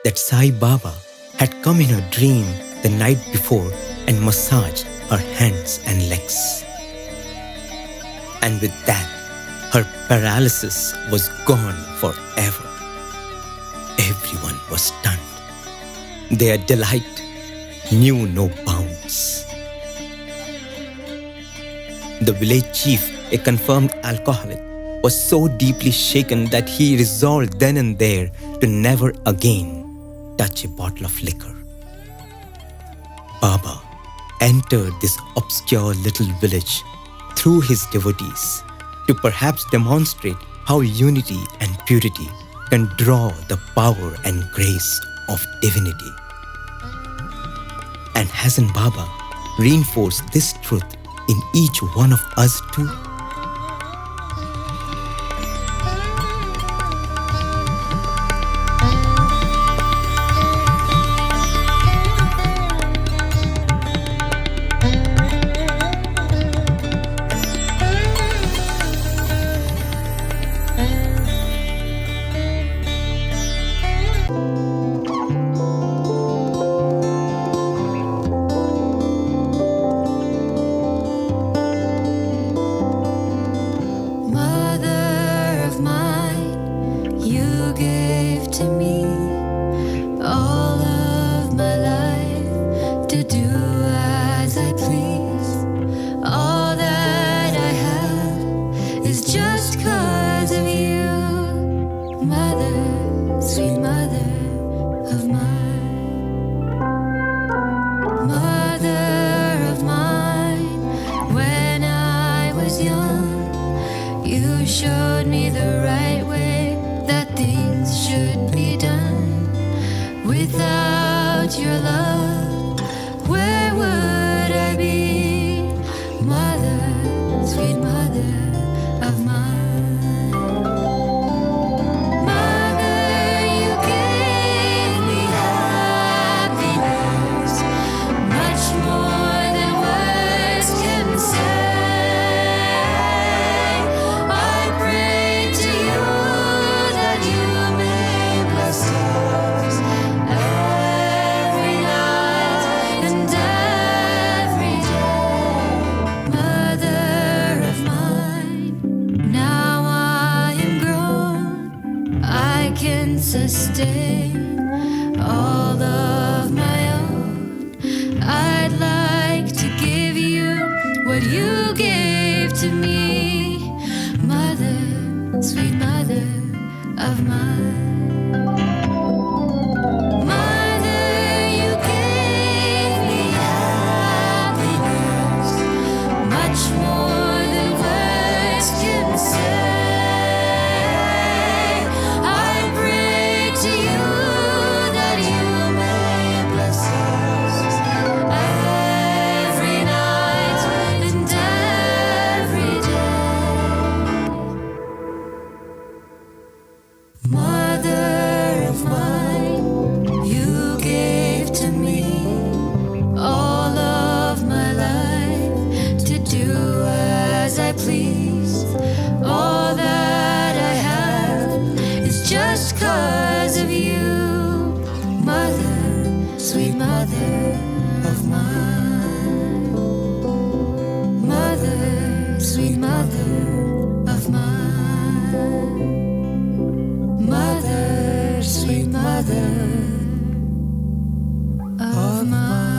that Sai Baba had come in her dream the night before and massaged her hands and legs. And with that, her paralysis was gone forever. Everyone was stunned. Their delight knew no bounds. The village chief, a confirmed alcoholic, was so deeply shaken that he resolved then and there to never again touch a bottle of liquor. Baba entered this obscure little village through his devotees to perhaps demonstrate how unity and purity can draw the power and grace of divinity. And hasn't Baba reinforced this truth in each one of us too?
My
sweet mother of mine. Mother, sweet mother of mine. Mother, sweet mother of mine.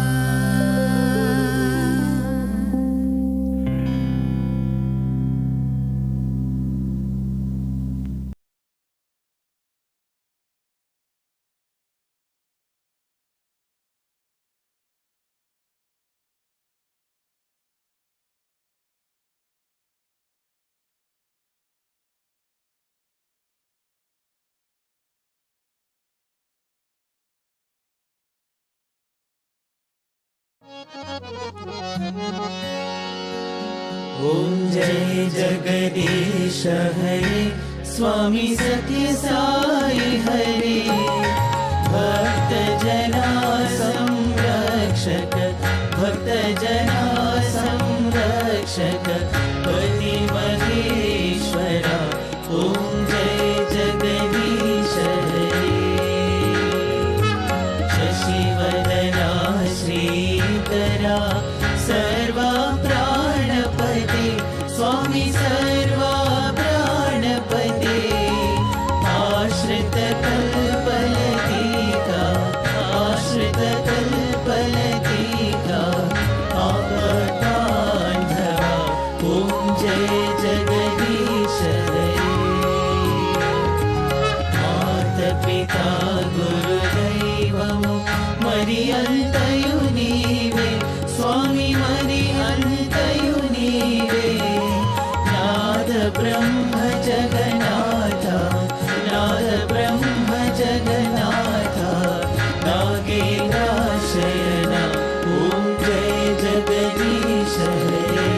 ॐ जय जगदीश हरे स्वामी सत्य साई हरे भक्त जना संरक्षक भक्त जना संरक्षक पति महेश्वरा ॐ जय जगदीश हरे शशिवदना श्रीकरा सर्वा प्राणपते स्वामी सर्वा प्राणपते आश्रित कल्पलतिका आश्रित कल्पलतिका आपदान्धवा ॐ जय जगदीश हरे मातपिता गुरुदैवमु मरियन्तयु नीवे स्वामी मरियन्तयु नीवे नाद ब्रह्म जगन्नाथ नाद ब्रह्म जगन्नाथ नागेन्द्रशयन ॐ जय जगदीश हरे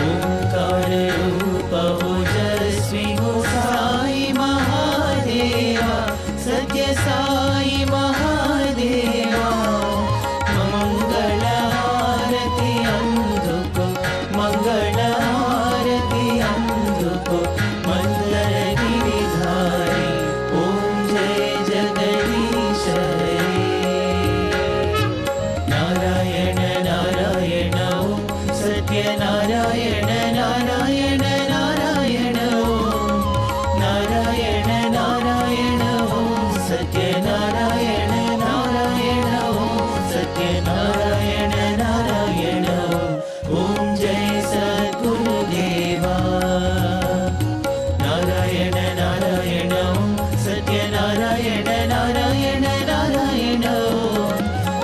ओंकार रूप ओजस्वी हो साई महादेवा सत्य साई महादेवा मंगल आरती अंधुको मंगल आरती अंधुको मंगल गिरिधारी ओम जय जगदीश हरे नारायण नारायण ओम सत्य नारायण नारायण नारायण ओम नारायण नारायण ओम सत्य नारायण नारायण ओम सत्य नारायण नारायण ओम जय सद्गुरुदेवा नारायण नारायण ओम सत्य नारायण नारायण नारायण ओम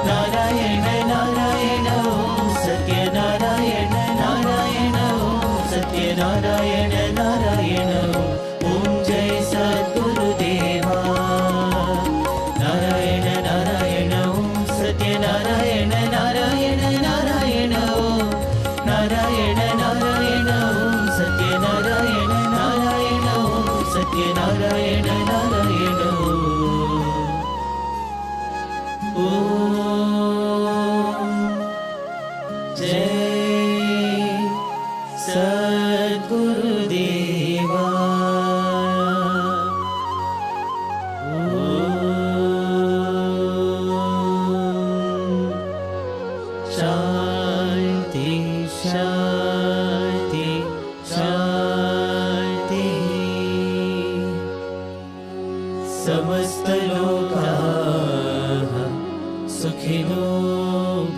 नारायण नारायण ओम सत्य नारायण नारायण ओम सत्य नारायण नारायण ओम जय सद्गुरुदेवा नारायण नारायण ओम सत्य नारायण नारायण नारायण ओम नारायण नारायण ओम सत्य नारायण नारायण ओम सत्य नारायण नारायण ओम जय सद्गुरुदेवा ओम शांति शांति शांति समस्त लोकाः सुखिनो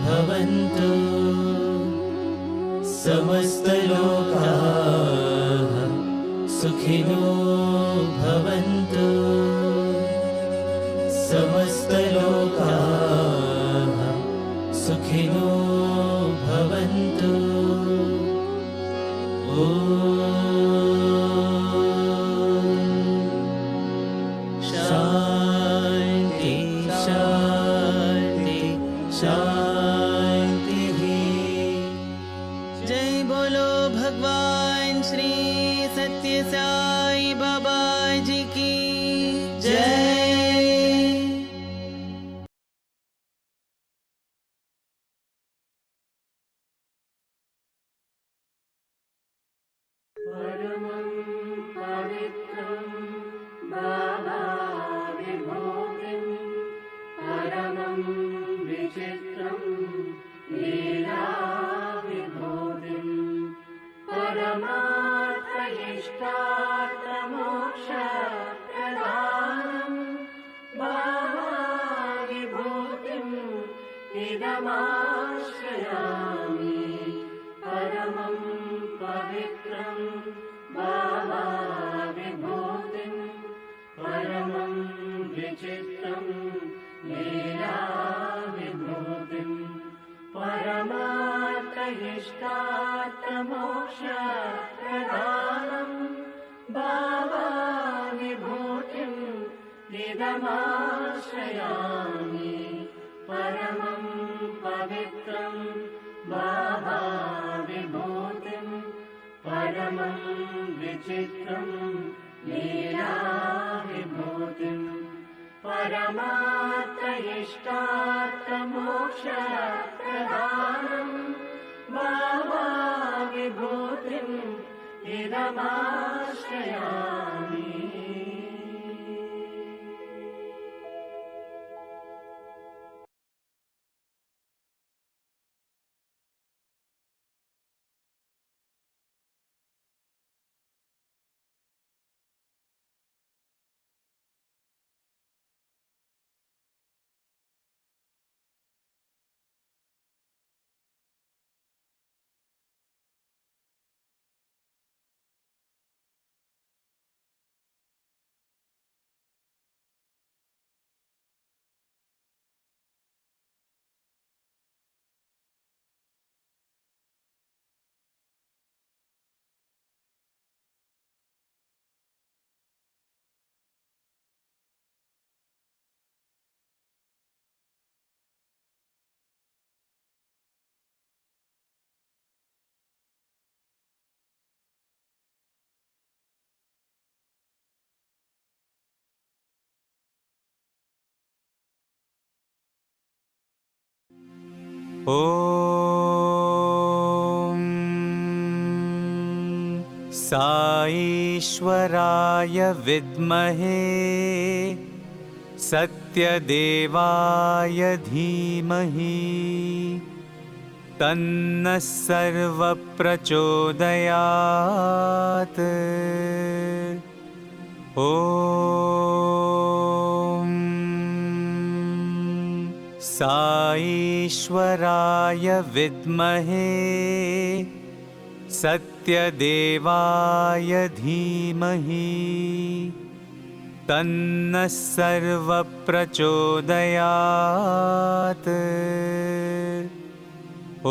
भवन्तु समस्त लोकाः सुखिनो भवन्तु समस्त लोकाः सुखिनो भवन्तु शांति शांति शांति जय बोलो भगवान श्री सत्य साई बाबा जी की जय
परमं
विचित्रं लीलाविभूतिम् परमार्थयिष्टार्थमोक्षप्रदानम् भावाविभूतिम् इदमाश्रयामि परमं पवित्रं भावाविभूतिम् परमं विचित्रं लीलाविभूतिम् परमार्थयिष्टार्थमोक्षप्रदानम् भावाविभूतिम् इदमाश्रयामि परमं पवित्रं भावाविभूतिम् परमं विचित्रं लीलाविभूतिम् परमार्थयिष्टार्थमोक्षप्रदानम् भावाविभूतिम् इदमाश्रयामि
ॐ साईश्वराय विद्महे सत्यदेवाय धीमहि तन्नः सर्वप्रचोदयात्। ॐ साईश्वराय विद्महे सत्यदेवाय धीमहि तन्नः सर्वप्रचोदयात्।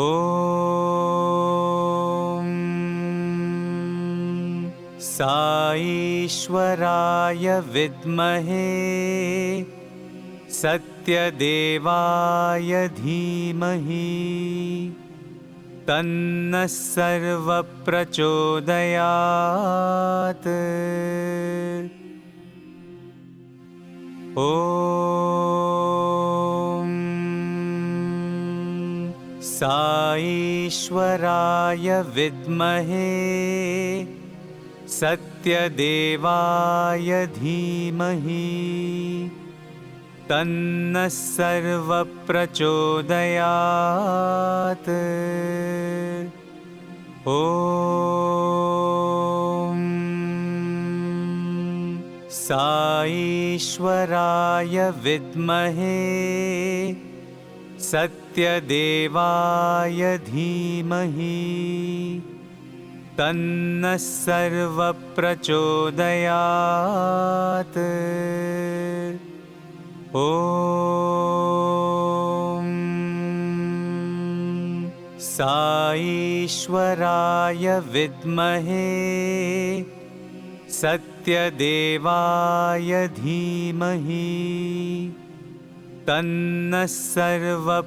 ॐ साईश्वराय विद्महे सत्यदेवाय धीमहि तन्नः सर्वप्रचोदयात्। ॐ साईश्वराय विद्महे सत्यदेवाय धीमहि तन्नः सर्वप्रचोदयात्। ॐ साईश्वराय विद्महे सत्यदेवाय धीमहि तन्नः सर्वप्रचोदयात्। ॐ साईश्वराय विद्महे सत्यदेवाय धीमहि तन्नः सर्वप्रचोदयात्।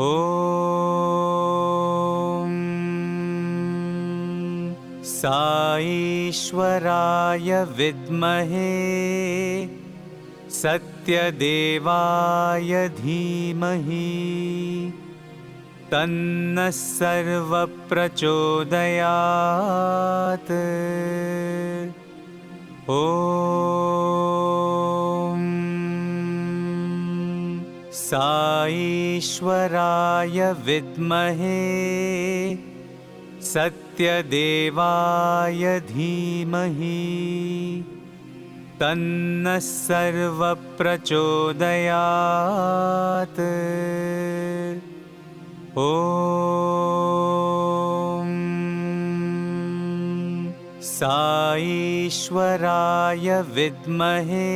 ॐ साईश्वराय विद्महे सत्यदेवाय धीमहि तन्नः सर्वप्रचोदयात्। ॐ साईश्वराय विद्महे सत्यदेवाय धीमहि तन्नः सर्वप्रचोदयात्। ॐ साईश्वराय विद्महे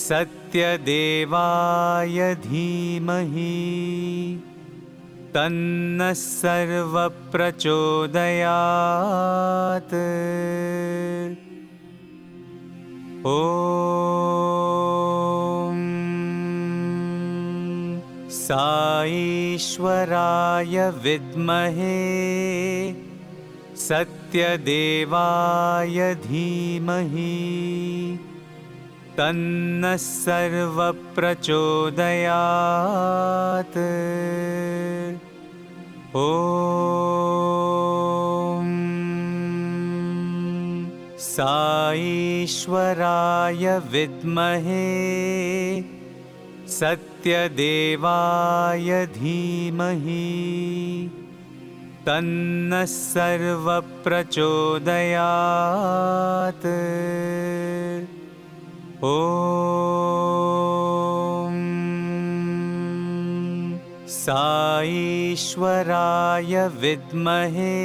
सत्यदेवाय धीमहि तन्नः सर्वप्रचोदयात्। ॐ साईश्वराय विद्महे सत्यदेवाय धीमहि तन्नः सर्वप्रचोदयात्। ॐ साईश्वराय विद्महे सत्यदेवाय धीमहि तन्नः सर्वप्रचोदयात्। ॐ साईश्वराय विद्महे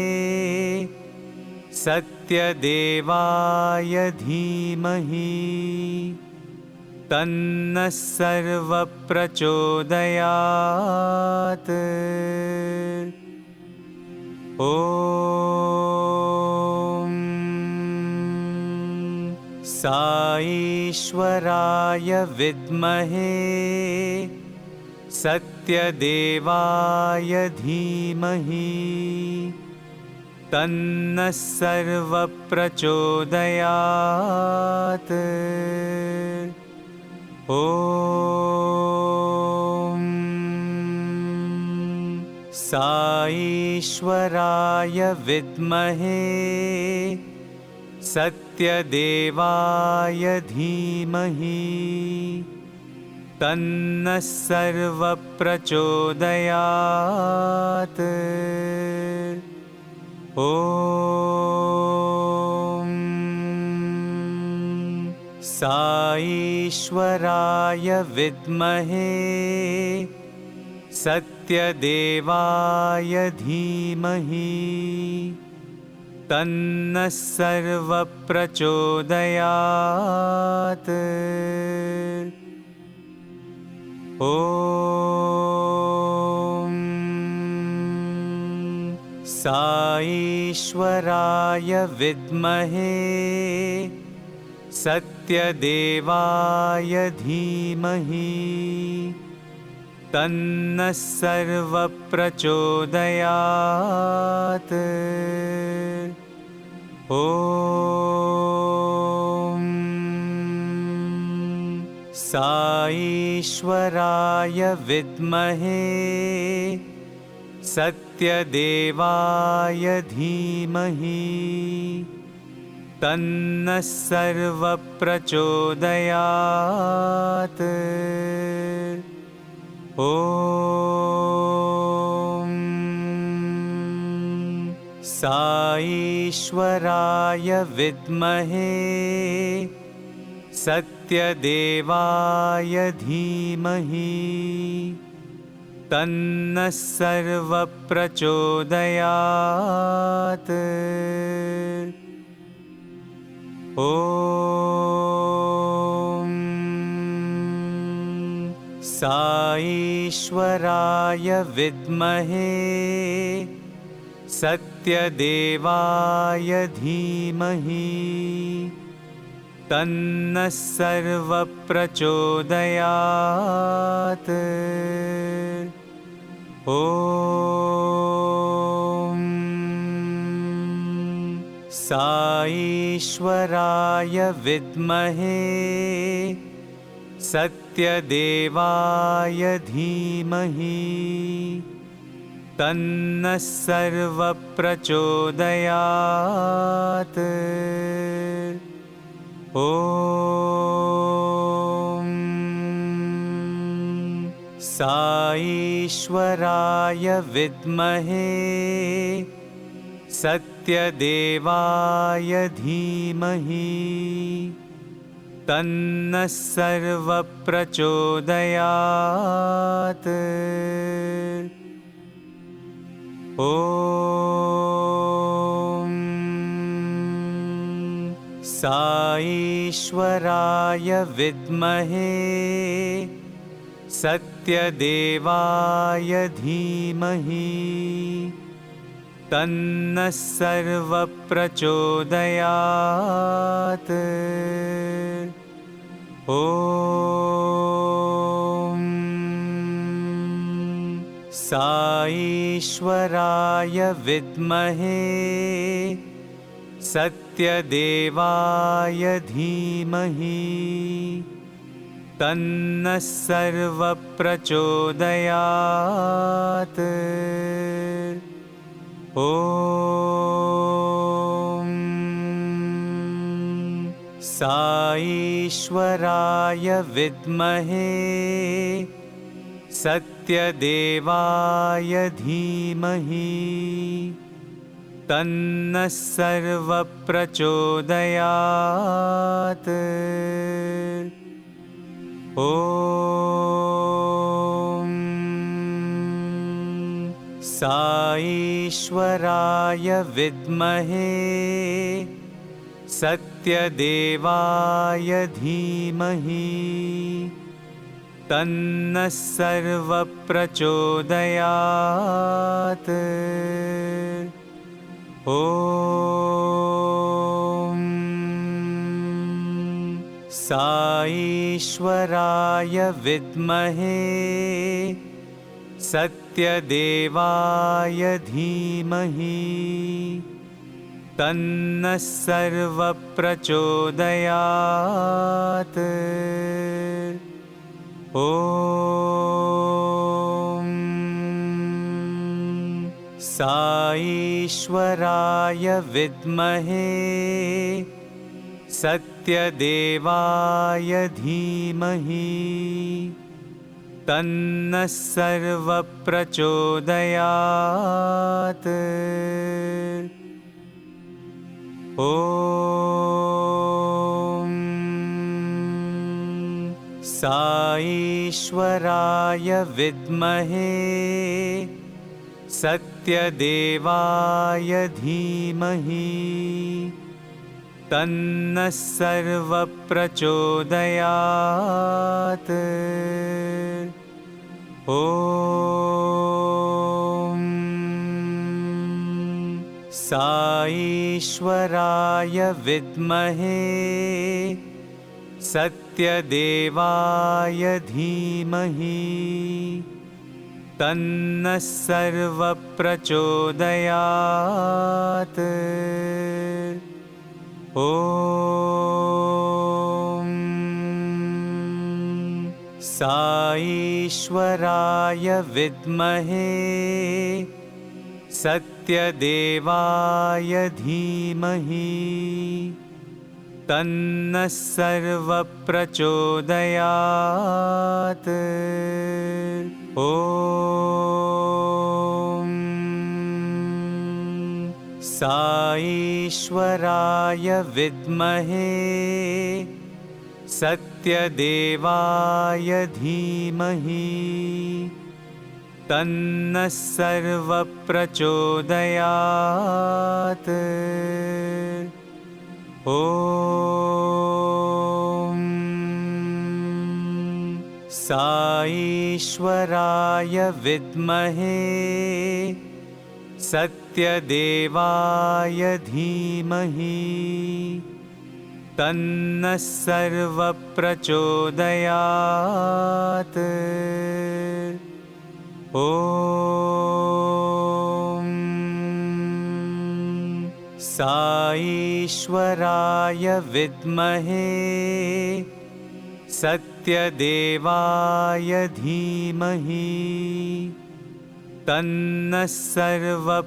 सत्यदेवाय धीमहि तन्नः सर्वप्रचोदयात्। ॐ साईश्वराय विद्महे सत्यदेवाय धीमहि तन्नः सर्वप्रचोदयात्। ॐ साईश्वराय विद्महे सत्यदेवाय धीमहि तन्नः सर्वप्रचोदयात्। ॐ साईश्वराय विद्महे सत्यदेवाय धीमहि तन्नः सर्वप्रचोदयात्। ॐ साईश्वराय विद्महे सत्यदेवाय धीमहि तन्नः सर्वप्रचोदयात्। ॐ साईश्वराय विद्महे सत्यदेवाय धीमहि तन्नः सर्वप्रचोदयात्। ॐ साईश्वराय विद्महे सत्यदेवाय धीमहि तन्नः सर्वप्रचोदयात्। ॐ साईश्वराय विद्महे सत्यदेवाय धीमहि तन्नः सर्वप्रचोदयात्। ॐ साईश्वराय विद्महे सत्यदेवाय धीमहि तन्नः सर्वप्रचोदयात्। ॐ साईश्वराय विद्महे सत्यदेवाय धीमहि तन्नः सर्वप्रचोदयात्। ॐ साईश्वराय विद्महे सत्यदेवाय धीमहि तन्नः सर्वप्रचोदयात्। ॐ साईश्वराय विद्महे सत्यदेवाय धीमहि तन्नः सर्वप्रचोदयात्। ॐ साईश्वराय विद्महे सत्यदेवाय धीमहि तन्नः सर्वप्रचोदयात्। ॐ साईश्वराय विद्महे सत्यदेवाय धीमहि तन्नः सर्वप्रचोदयात्। ॐ साईश्वराय विद्महे सत्यदेवाय धीमहि तन्नः सर्वप्रचोदयात्। ॐ साईश्वराय विद्महे सत्यदेवाय धीमहि तन्नः सर्वप्रचोदयात्। ॐ साईश्वराय विद्महे सत्यदेवाय धीमहि तन्नः सर्वप्रचोदयात्। ॐ साईश्वराय विद्महे सत्यदेवाय धीमहि तन्नः सर्वप्रचोदयात्। ॐ साईश्वराय विद्महे सत्यदेवाय धीमहि तन्नः सर्वप्रचोदयात्। ॐ साईश्वराय विद्महे सत्यदेवाय धीमहि तन्नः सर्वप्रचोदयात्। ॐ साईश्वराय विद्महे सत्यदेवाय धीमहि तन्नः सर्वप्रचोदयात्। ॐ साईश्वराय विद्महे सत्यदेवाय धीमहि तन्नः सर्वप्रचोदयात्।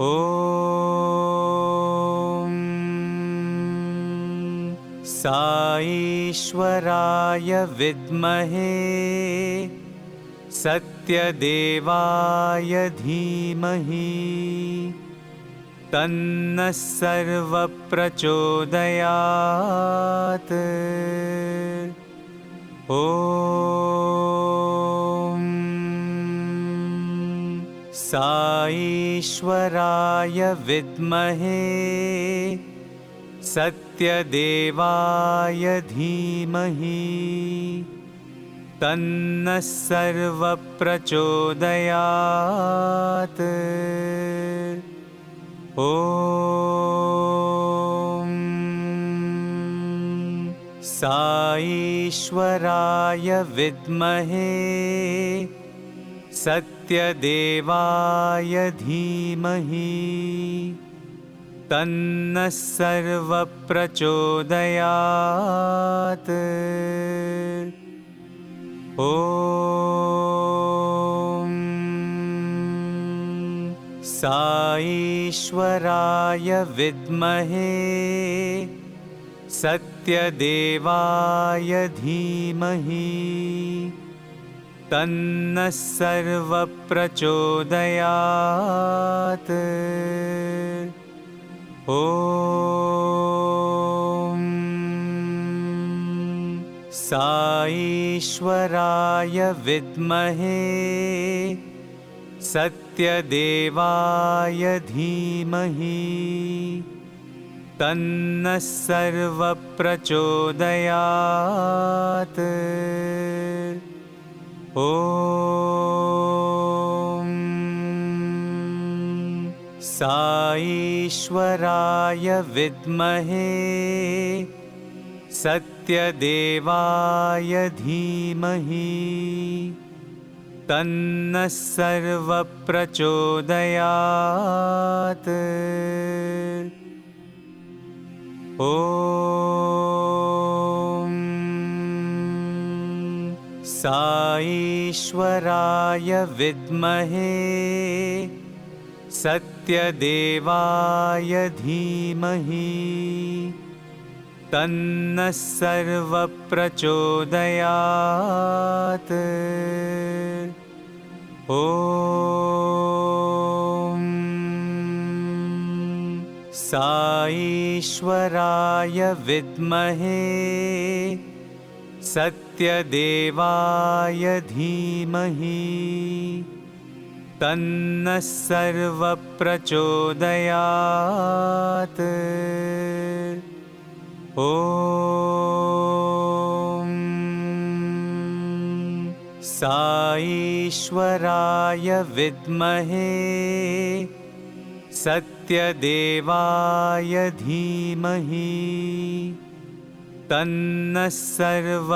ॐ साईश्वराय विद्महे सत्यदेवाय धीमहि तन्नः सर्वप्रचोदयात्। ॐ साईश्वराय विद्महे सत्यदेवाय धीमहि तन्नः सर्वप्रचोदयात्। ॐ साईश्वराय विद्महे सत्यदेवाय धीमहि तन्नः सर्वप्रचोदयात्। ॐ साईश्वराय विद्महे सत्यदेवाय धीमहि तन्नः सर्वप्रचोदयात्। ॐ साईश्वराय विद्महे सत्यदेवाय धीमहि तन्नः सर्वप्रचोदयात्। ॐ साईश्वराय विद्महे सत्यदेवाय धीमहि तन्नः सर्वप्रचोदयात्। ॐ साईश्वराय विद्महे सत्यदेवाय धीमहि तन्नः सर्वप्रचोदयात्। ॐ साईश्वराय विद्महे सत्यदेवाय धीमहि तन्नः सर्वप्रचोदयात्। ॐ साईश्वराय विद्महे सत्यदेवाय धीमहि तन्नः सर्वप्रचोदयात्। ॐ साईश्वराय विद्महे सत्यदेवाय धीमहि तन्नः सर्वप्रचोदयात्। ॐ साईश्वराय विद्महे सत्यदेवाय धीमहि तन्नः सर्वप्रचोदयात्। ॐ साईश्वराय विद्महे सत्यदेवाय धीमहि तन्नः सर्वप्रचोदयात्। ॐ साईश्वराय विद्महे सत्यदेवाय धीमहि तन्नः सर्वप्रचोदयात्।